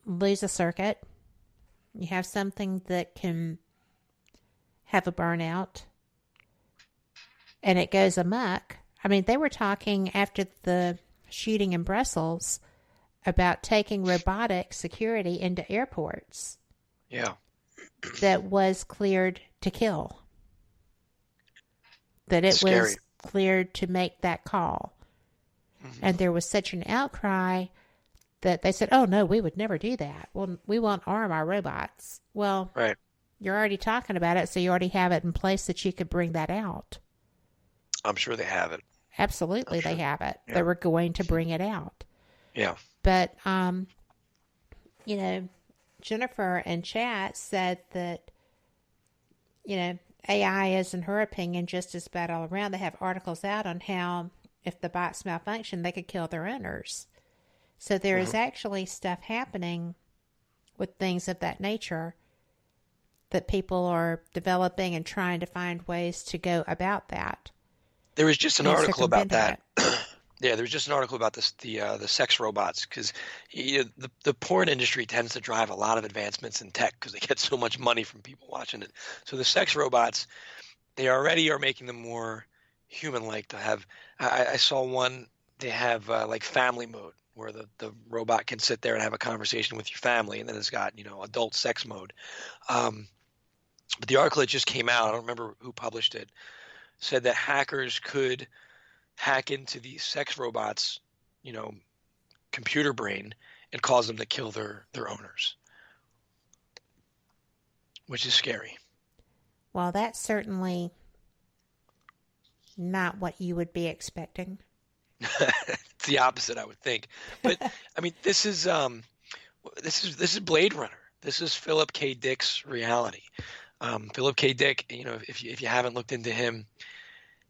lose a circuit, you have something that can have a burnout, and it goes amok. I mean, they were talking after the shooting in Brussels about taking robotic security into airports. Yeah. That was cleared to kill. That it Scary. was cleared to make that call. Mm-hmm. And there was such an outcry that they said, oh, no, we would never do that. Well, we won't arm our robots. Well, right. You're already talking about it, so you already have it in place that you could bring that out. I'm sure they have it. Absolutely, they have it. Yeah. They were going to bring it out. Yeah. But, Jennifer in chat said that, AI is, in her opinion, just as bad all around. They have articles out on how if the bots malfunction, they could kill their owners. So there is actually stuff happening with things of that nature that people are developing and trying to find ways to go about that. There was just an article about that. Yeah, there was just an article about this, the sex robots, because the porn industry tends to drive a lot of advancements in tech because they get so much money from people watching it. So the sex robots, they already are making them more human-like. To have, I saw one. They have like family mode, where the robot can sit there and have a conversation with your family, and then it's got adult sex mode. But the article that just came out, I don't remember who published it, said that hackers could hack into these sex robots, computer brain, and cause them to kill their owners, which is scary. Well, that's certainly not what you would be expecting. It's the opposite, I would think. But I mean, this is Blade Runner. This is Philip K. Dick's reality. Philip K. Dick, if you haven't looked into him,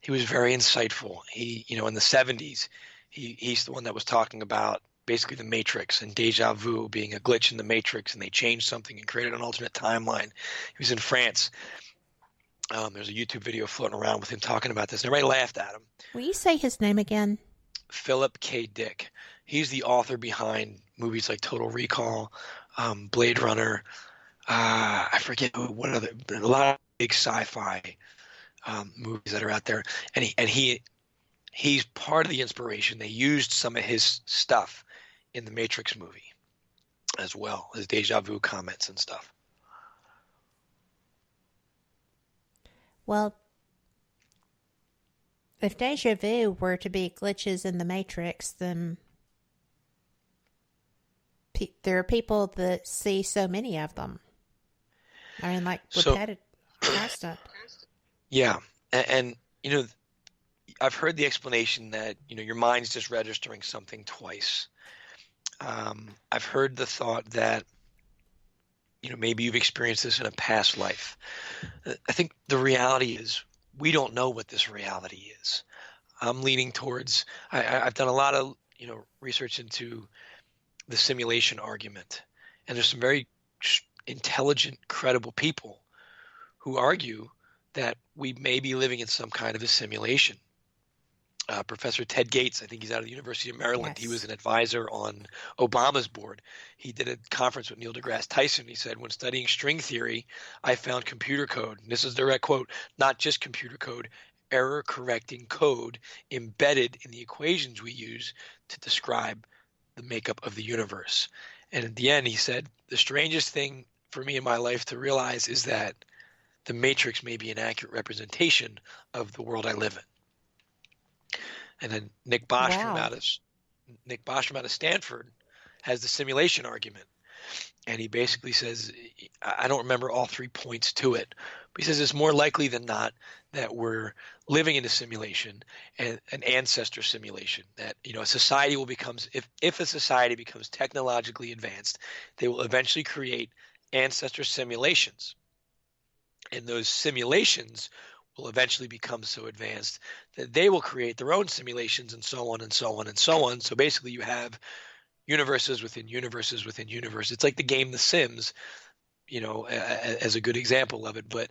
he was very insightful. He, in the 70s, he's the one that was talking about basically the Matrix and deja vu being a glitch in the Matrix, and they changed something and created an alternate timeline. He was in France. There's a YouTube video floating around with him talking about this, and everybody laughed at him. Will you say his name again? Philip K. Dick. He's the author behind movies like Total Recall, Blade Runner. I forget what other, a lot of big sci-fi movies that are out there, and he's part of the inspiration. They used some of his stuff in the Matrix movie as well, his deja vu comments and stuff. Well, if deja vu were to be glitches in the Matrix, then there are people that see so many of them. I mean, like repetitive, constant. Yeah, and I've heard the explanation that your mind's just registering something twice. I've heard the thought that maybe you've experienced this in a past life. I think the reality is we don't know what this reality is. I'm leaning towards. I've done a lot of research into the simulation argument, and there's some very intelligent, credible people who argue that we may be living in some kind of a simulation. Professor Ted Gates, I think he's out of the University of Maryland. Yes. He was an advisor on Obama's board. He did a conference with Neil deGrasse Tyson. He said, when studying string theory, I found computer code. And this is a direct quote, not just computer code, error-correcting code embedded in the equations we use to describe the makeup of the universe. And at the end, he said, the strangest thing for me in my life to realize is that the Matrix may be an accurate representation of the world I live in. And then Nick Bostrom out of Stanford has the simulation argument. And he basically says, I don't remember all 3 points to it, but he says it's more likely than not that we're living in a simulation, and an ancestor simulation, that a society will become, if a society becomes technologically advanced, they will eventually create ancestor simulations. And those simulations will eventually become so advanced that they will create their own simulations, and so on and so on and so on. So basically you have universes within universes within universes. It's like the game The Sims, as a good example of it. But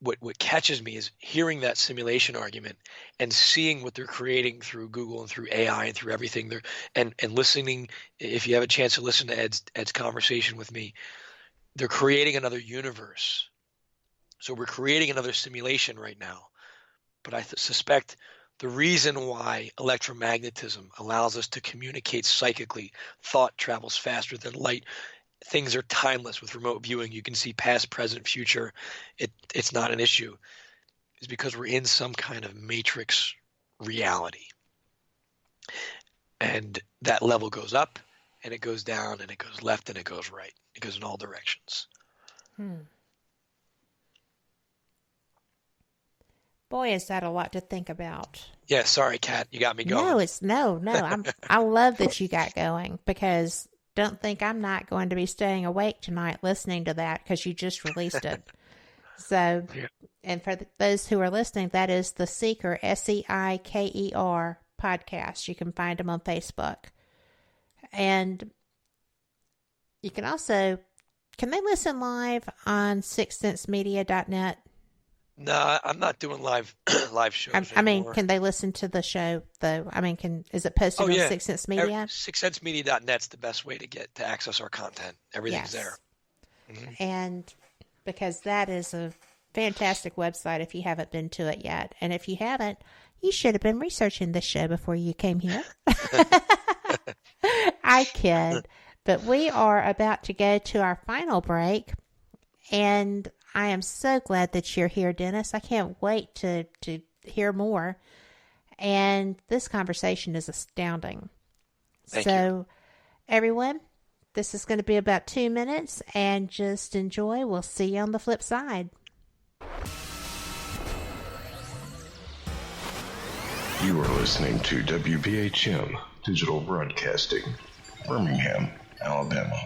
what catches me is hearing that simulation argument and seeing what they're creating through Google and through AI and through everything there, and listening. If you have a chance to listen to Ed's conversation with me, they're creating another universe. So we're creating another simulation right now. But I suspect the reason why electromagnetism allows us to communicate psychically, thought travels faster than light, things are timeless with remote viewing. You can see past, present, future. It's not an issue. Is because we're in some kind of matrix reality. And that level goes up and it goes down and it goes left and it goes right. It goes in all directions. Boy, is that a lot to think about. Yeah, sorry, Kat, you got me going. No, I love that you got going, because don't think I'm not going to be staying awake tonight listening to that, because you just released it. So, yeah. And for those who are listening, that is the Seeker, Seiker podcast. You can find them on Facebook. And you can also, can they listen live on sixthsensemedia.net? No, I'm not doing live shows. I mean, can they listen to the show though? I mean, is it posted on Sixth Sense Media? Sixthsensemedia.net's the best way to access our content. Everything's there. Mm-hmm. And because that is a fantastic website if you haven't been to it yet. And if you haven't, you should have been researching this show before you came here. I kid. But we are about to go to our final break, and I am so glad that you're here, Dennis. I can't wait to hear more. And this conversation is astounding. Thank you. Everyone, this is going to be about 2 minutes, and just enjoy. We'll see you on the flip side. You are listening to WBHM Digital Broadcasting, Birmingham, Alabama.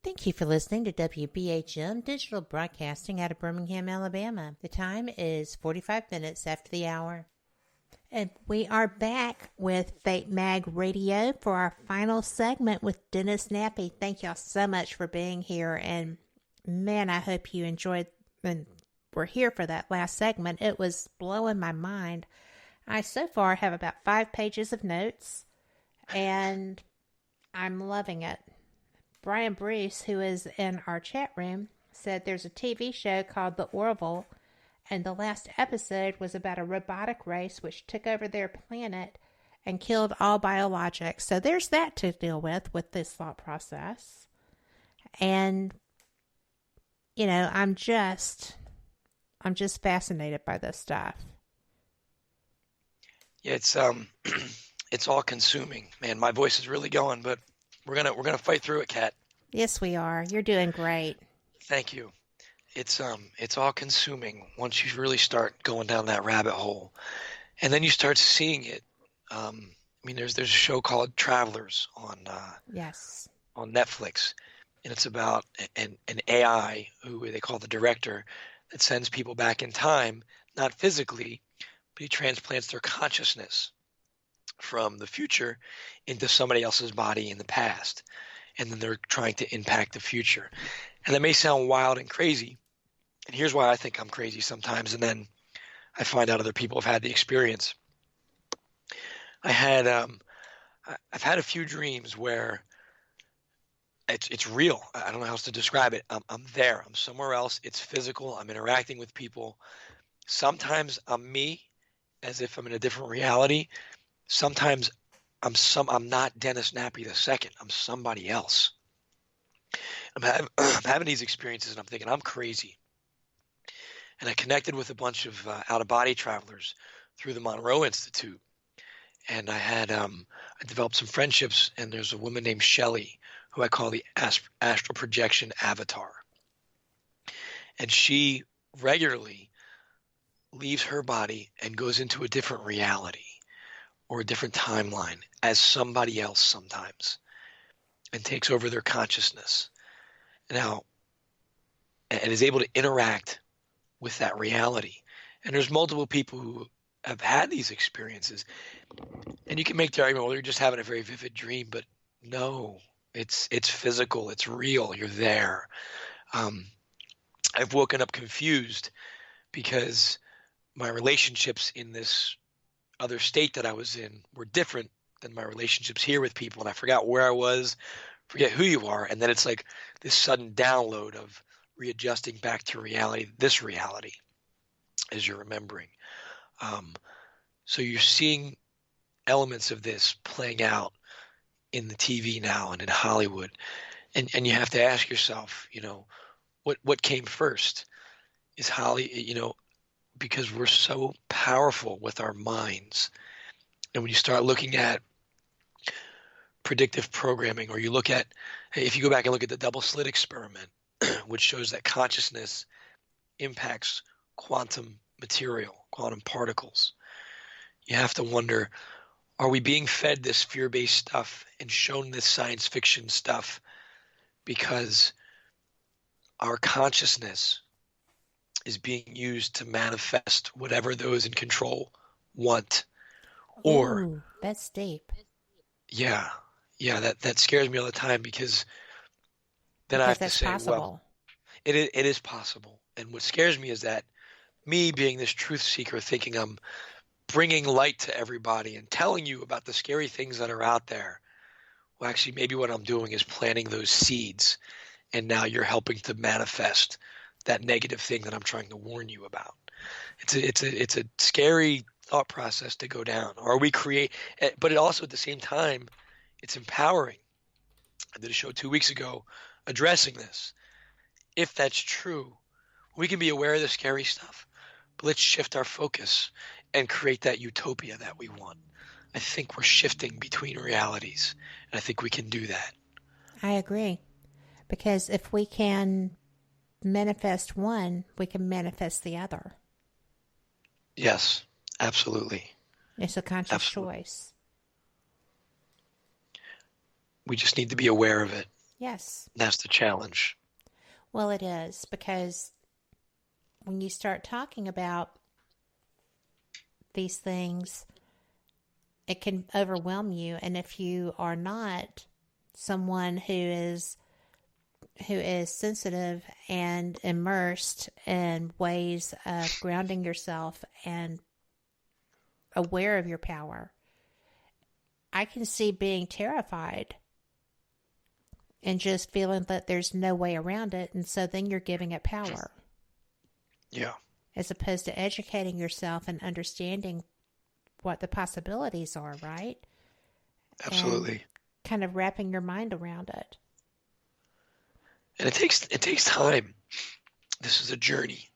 Thank you for listening to WBHM Digital Broadcasting out of Birmingham, Alabama. The time is 45 minutes after the hour. And we are back with Fate Mag Radio for our final segment with Dennis Nappi. Thank y'all so much for being here. And man, I hope you enjoyed and were here for that last segment. It was blowing my mind. I so far have about 5 pages of notes, and I'm loving it. Brian Bruce, who is in our chat room, said there's a TV show called The Orville, and the last episode was about a robotic race which took over their planet and killed all biologics. So there's that to deal with this thought process. And I'm just fascinated by this stuff. Yeah, it's all consuming, man. My voice is really going, but we're gonna fight through it, Kat. Yes, we are. You're doing great. Thank you. It's all consuming once you really start going down that rabbit hole, and then you start seeing it. There's a show called Travelers on Yes. on Netflix, and it's about an AI who they call the director that sends people back in time, not physically, but he transplants their consciousness from the future into somebody else's body in the past, and then they're trying to impact the future. And that may sound wild and crazy, and here's why I think I'm crazy sometimes, and then I find out other people have had the experience. I've had a few dreams where it's real. I don't know how else to describe it. I'm there. I'm somewhere else. It's physical. I'm interacting with people. Sometimes I'm me, as if I'm in a different reality. Sometimes I'm not Dennis Nappi II. I'm somebody else. I'm having these experiences, and I'm thinking I'm crazy. And I connected with a bunch of out-of-body travelers through the Monroe Institute. And I developed some friendships, and there's a woman named Shelley who I call the astral projection avatar. And she regularly leaves her body and goes into a different reality or a different timeline as somebody else sometimes and takes over their consciousness. Now, and is able to interact with that reality. And there's multiple people who have had these experiences. And you can make the argument, well, you're just having a very vivid dream, but no, it's physical, it's real, you're there. I've woken up confused because my relationships in this other state that I was in were different than my relationships here with people, and I forgot where I was, forget who you are, and then it's like this sudden download of readjusting back to reality, this reality, as you're remembering. So you're seeing elements of this playing out in the TV now and in Hollywood, and you have to ask yourself, what came first? Is because we're so powerful with our minds, and when you start looking at predictive programming, or if you go back and look at the double slit experiment, which shows that consciousness impacts quantum material, quantum particles, you have to wonder, are we being fed this fear-based stuff and shown this science fiction stuff because our consciousness is being used to manifest whatever those in control want? Or ooh, that's deep. Yeah, that scares me all the time, because then I have to say, possible. Well, it is possible. And what scares me is that me being this truth seeker, thinking I'm bringing light to everybody and telling you about the scary things that are out there. Well, actually, maybe what I'm doing is planting those seeds, and now you're helping to manifest that negative thing that I'm trying to warn you about. It's a scary thought process to go down. Or we create, but it also at the same time, it's empowering. I did a show 2 weeks ago addressing this. If that's true, we can be aware of the scary stuff, but let's shift our focus and create that utopia that we want. I think we're shifting between realities, and I think we can do that. I agree. Because if we can manifest one, we can manifest the other. Yes, absolutely. It's a conscious choice. We just need to be aware of it. Yes. That's the challenge. Well, it is, because when you start talking about these things, it can overwhelm you. And if you are not someone who is sensitive and immersed in ways of grounding yourself and aware of your power, I can see being terrified and just feeling that there's no way around it. And so then you're giving it power. Yeah. As opposed to educating yourself and understanding what the possibilities are, right? Absolutely. And kind of wrapping your mind around it. And it takes time. This is a journey.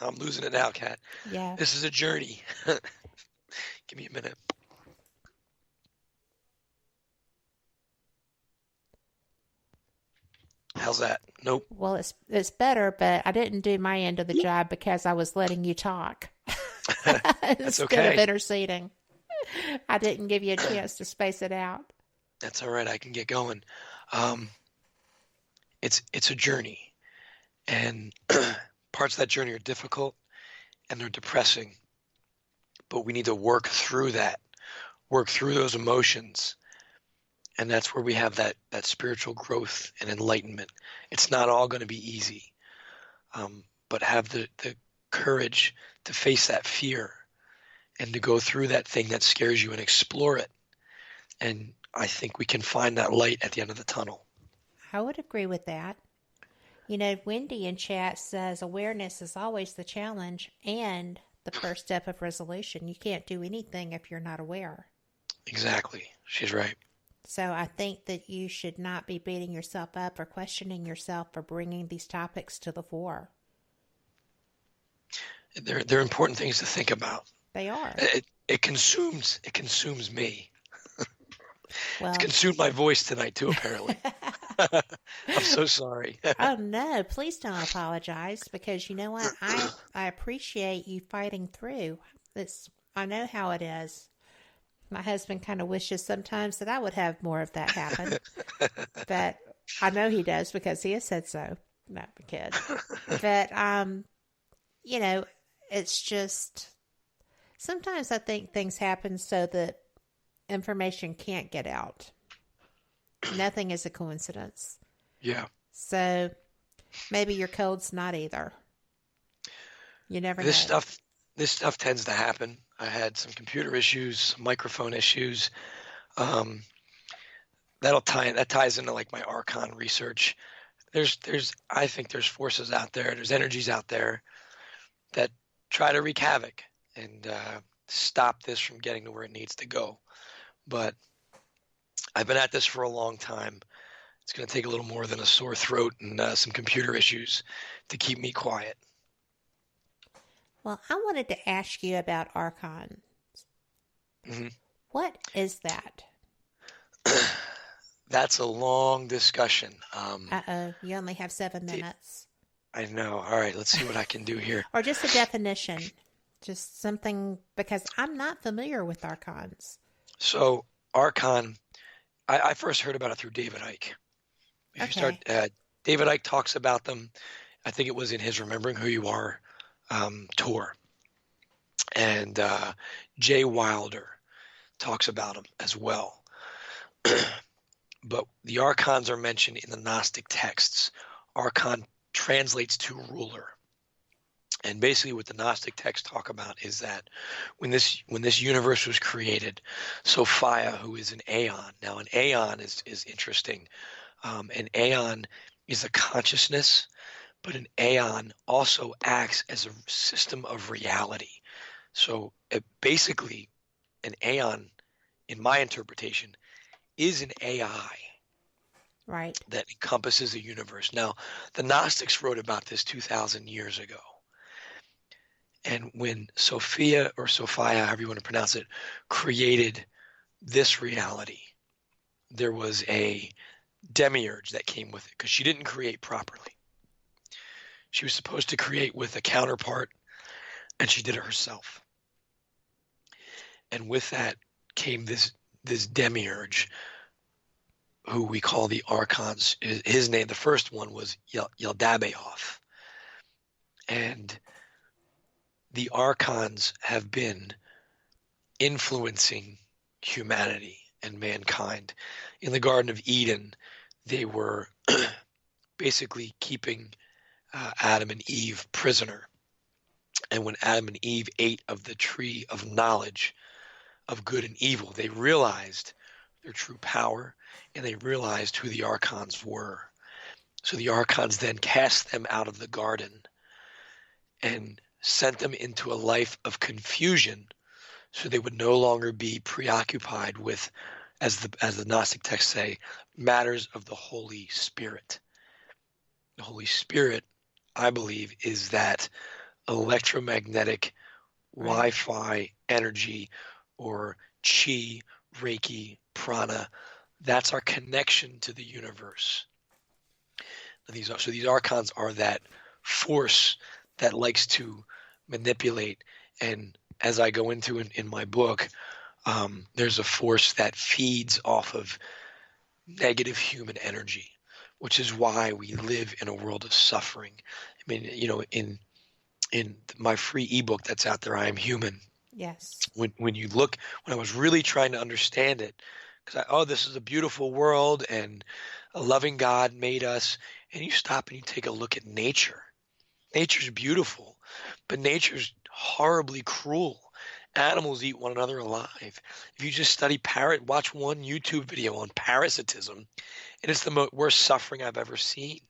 I'm losing it now, Kat. Yeah. This is a journey. Give me a minute. How's that? Nope. Well, it's better, but I didn't do my end of the job because I was letting you talk. That's Instead okay. of interceding. I didn't give you a chance to space it out. That's all right. I can get going. It's a journey, and parts of that journey are difficult and they're depressing, but we need to work through that, work through those emotions. And that's where we have that spiritual growth and enlightenment. It's not all going to be easy, but have the courage to face that fear and to go through that thing that scares you and explore it. And I think we can find that light at the end of the tunnel. I would agree with that. You know, Wendy in chat says awareness is always the challenge and the first step of resolution. You can't do anything if you're not aware. Exactly. She's right. So I think that you should not be beating yourself up or questioning yourself for bringing these topics to the fore. They're important things to think about. They are. It consumes me. Well, it's consumed my voice tonight too, apparently. I'm so sorry. Oh no, please don't apologize, because you know what? I appreciate you fighting through. I know how it is. My husband kind of wishes sometimes that I would have more of that happen. But I know he does because he has said so. No, I'm kidding. But, you know, it's just, sometimes I think things happen so that information can't get out. Nothing is a coincidence. Yeah. So maybe your code's not either. You never know. This stuff tends to happen. I had some computer issues, some microphone issues. That ties into like my Archon research. I think there's forces out there, there's energies out there that try to wreak havoc and stop this from getting to where it needs to go. But I've been at this for a long time. It's going to take a little more than a sore throat and some computer issues to keep me quiet. Well, I wanted to ask you about Archon. Mm-hmm. What is that? That's a long discussion. Uh-oh, you only have 7 minutes. I know. All right, let's see what I can do here. Or just a definition. Just something, because I'm not familiar with Archons. So, Archon, I first heard about it through David Icke. If you start, David Icke talks about them. I think it was in his Remembering Who You Are tour. And Jay Wilder talks about them as well. But the Archons are mentioned in the Gnostic texts. Archon translates to ruler. And basically what the Gnostic texts talk about is that when this universe was created, Sophia, who is an aeon. Now an aeon is interesting. An aeon is a consciousness, but an aeon also acts as a system of reality. So basically an aeon, in my interpretation, is an AI. Right. That encompasses a universe. Now, the Gnostics wrote about this 2,000 years ago. And when Sophia, or Sophia, however you want to pronounce it, created this reality, there was a demiurge that came with it, because she didn't create properly. She was supposed to create with a counterpart, and she did it herself. And with that came this demiurge, who we call the Archons. His name, the first one, was Yaldabaoth. And the Archons have been influencing humanity and mankind. In the Garden of Eden, they were basically keeping Adam and Eve prisoner. And when Adam and Eve ate of the tree of knowledge of good and evil, they realized their true power, and they realized who the Archons were. So the Archons then cast them out of the garden and sent them into a life of confusion, so they would no longer be preoccupied with, as the Gnostic texts say, matters of the Holy Spirit. The Holy Spirit I believe, is that electromagnetic Wi-Fi energy, or chi, Reiki, prana. That's our connection to the universe. These archons are that force that likes to manipulate. And as I go into in my book, there's a force that feeds off of negative human energy, which is why we live in a world of suffering. I mean, in my free ebook that's out there, I Am Human. Yes. When I was really trying to understand it, because this is a beautiful world and a loving God made us, and you stop and you take a look at nature. Nature's beautiful, but nature's horribly cruel. Animals eat one another alive. If you just watch one YouTube video on parasitism, and it's the worst suffering I've ever seen.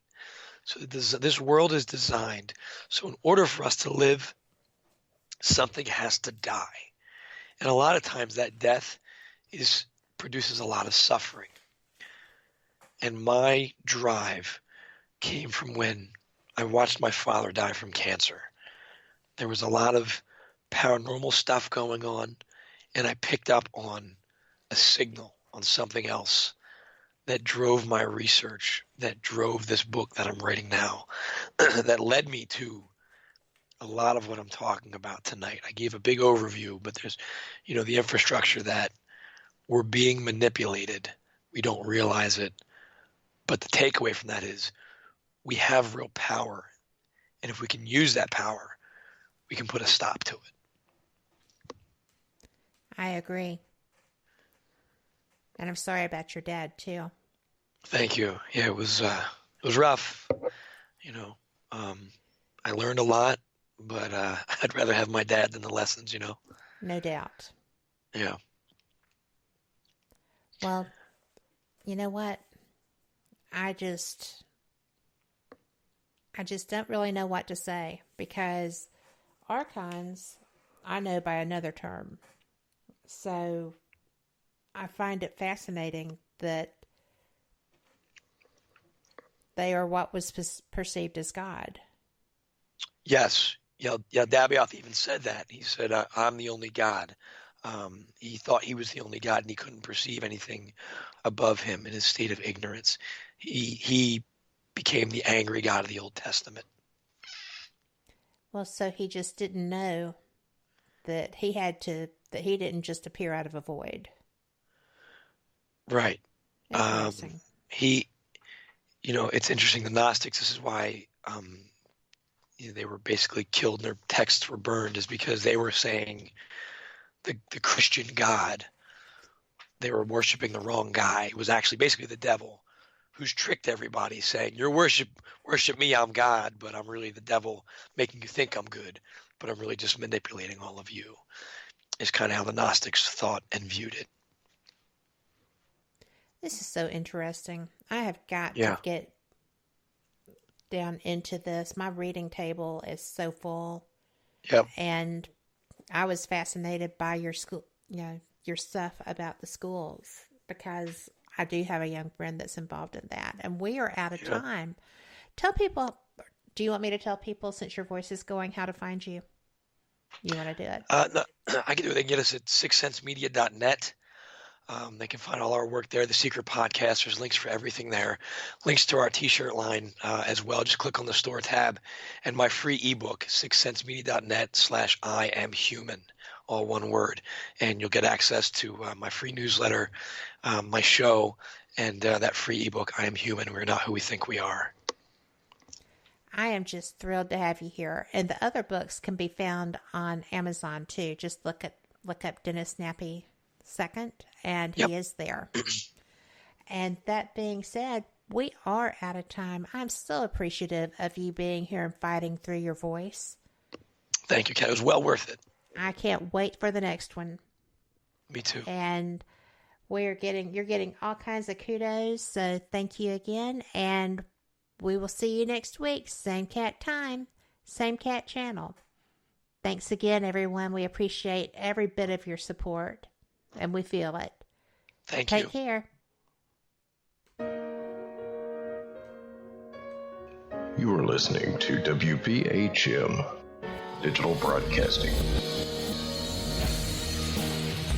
So this world is designed. So in order for us to live, something has to die. And a lot of times that death produces a lot of suffering. And my drive came from when I watched my father die from cancer. There was a lot of paranormal stuff going on, and I picked up on a signal, on something else that drove my research, that drove this book that I'm writing now, that led me to a lot of what I'm talking about tonight. I gave a big overview, but there's, the infrastructure that we're being manipulated. We don't realize it. But the takeaway from that is we have real power. And if we can use that power, we can put a stop to it. I agree. And I'm sorry about your dad too. Thank you. Yeah, it was rough. I learned a lot, but I'd rather have my dad than the lessons. No doubt. Yeah. Well, you know what? I just don't really know what to say, because archons I know by another term. So I find it fascinating that they are what was perceived as God. Yes. Yeah, Dabioth even said that. He said, I'm the only God. He thought he was the only God, and he couldn't perceive anything above him in his state of ignorance. He became the angry God of the Old Testament. Well, so he just didn't know that he didn't just appear out of a void. Right. Interesting. It's interesting. The Gnostics, this is why they were basically killed and their texts were burned, is because they were saying the Christian God, they were worshiping the wrong guy. It was actually basically the devil who's tricked everybody, saying, "You're worship me, I'm God, but I'm really the devil, making you think I'm good, but I'm really just manipulating all of you." Is kind of how the Gnostics thought and viewed it. This is so interesting. I have got to get down into this. My reading table is so full. Yep. And I was fascinated by your school, your stuff about the schools, because I do have a young friend that's involved in that, and we are out of time. Tell people, do you want me to tell people, since your voice is going, how to find you? You want to do it? No, I can do it. They can get us at sixcentsmedia.net. They can find all our work there. The Secret Podcast, there's links for everything there. Links to our t-shirt line as well. Just click on the store tab. And my free ebook, sixcentsmedia.net/I-am-human, all one word. And you'll get access to my free newsletter, my show, and that free ebook, I Am Human, We're Not Who We Think We Are. I am just thrilled to have you here. And the other books can be found on Amazon too. Just look up Dennis Nappi II, and he is there. And that being said, we are out of time. I'm so appreciative of you being here and fighting through your voice. Thank you, Kat. It was well worth it. I can't wait for the next one. Me too. And you're getting all kinds of kudos. So thank you again. And we will see you next week. Same cat time, same cat channel. Thanks again, everyone. We appreciate every bit of your support, and we feel it. Thank you. Take care. You are listening to WBHM Digital Broadcasting.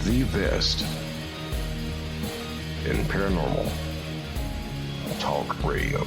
The best in paranormal talk radio.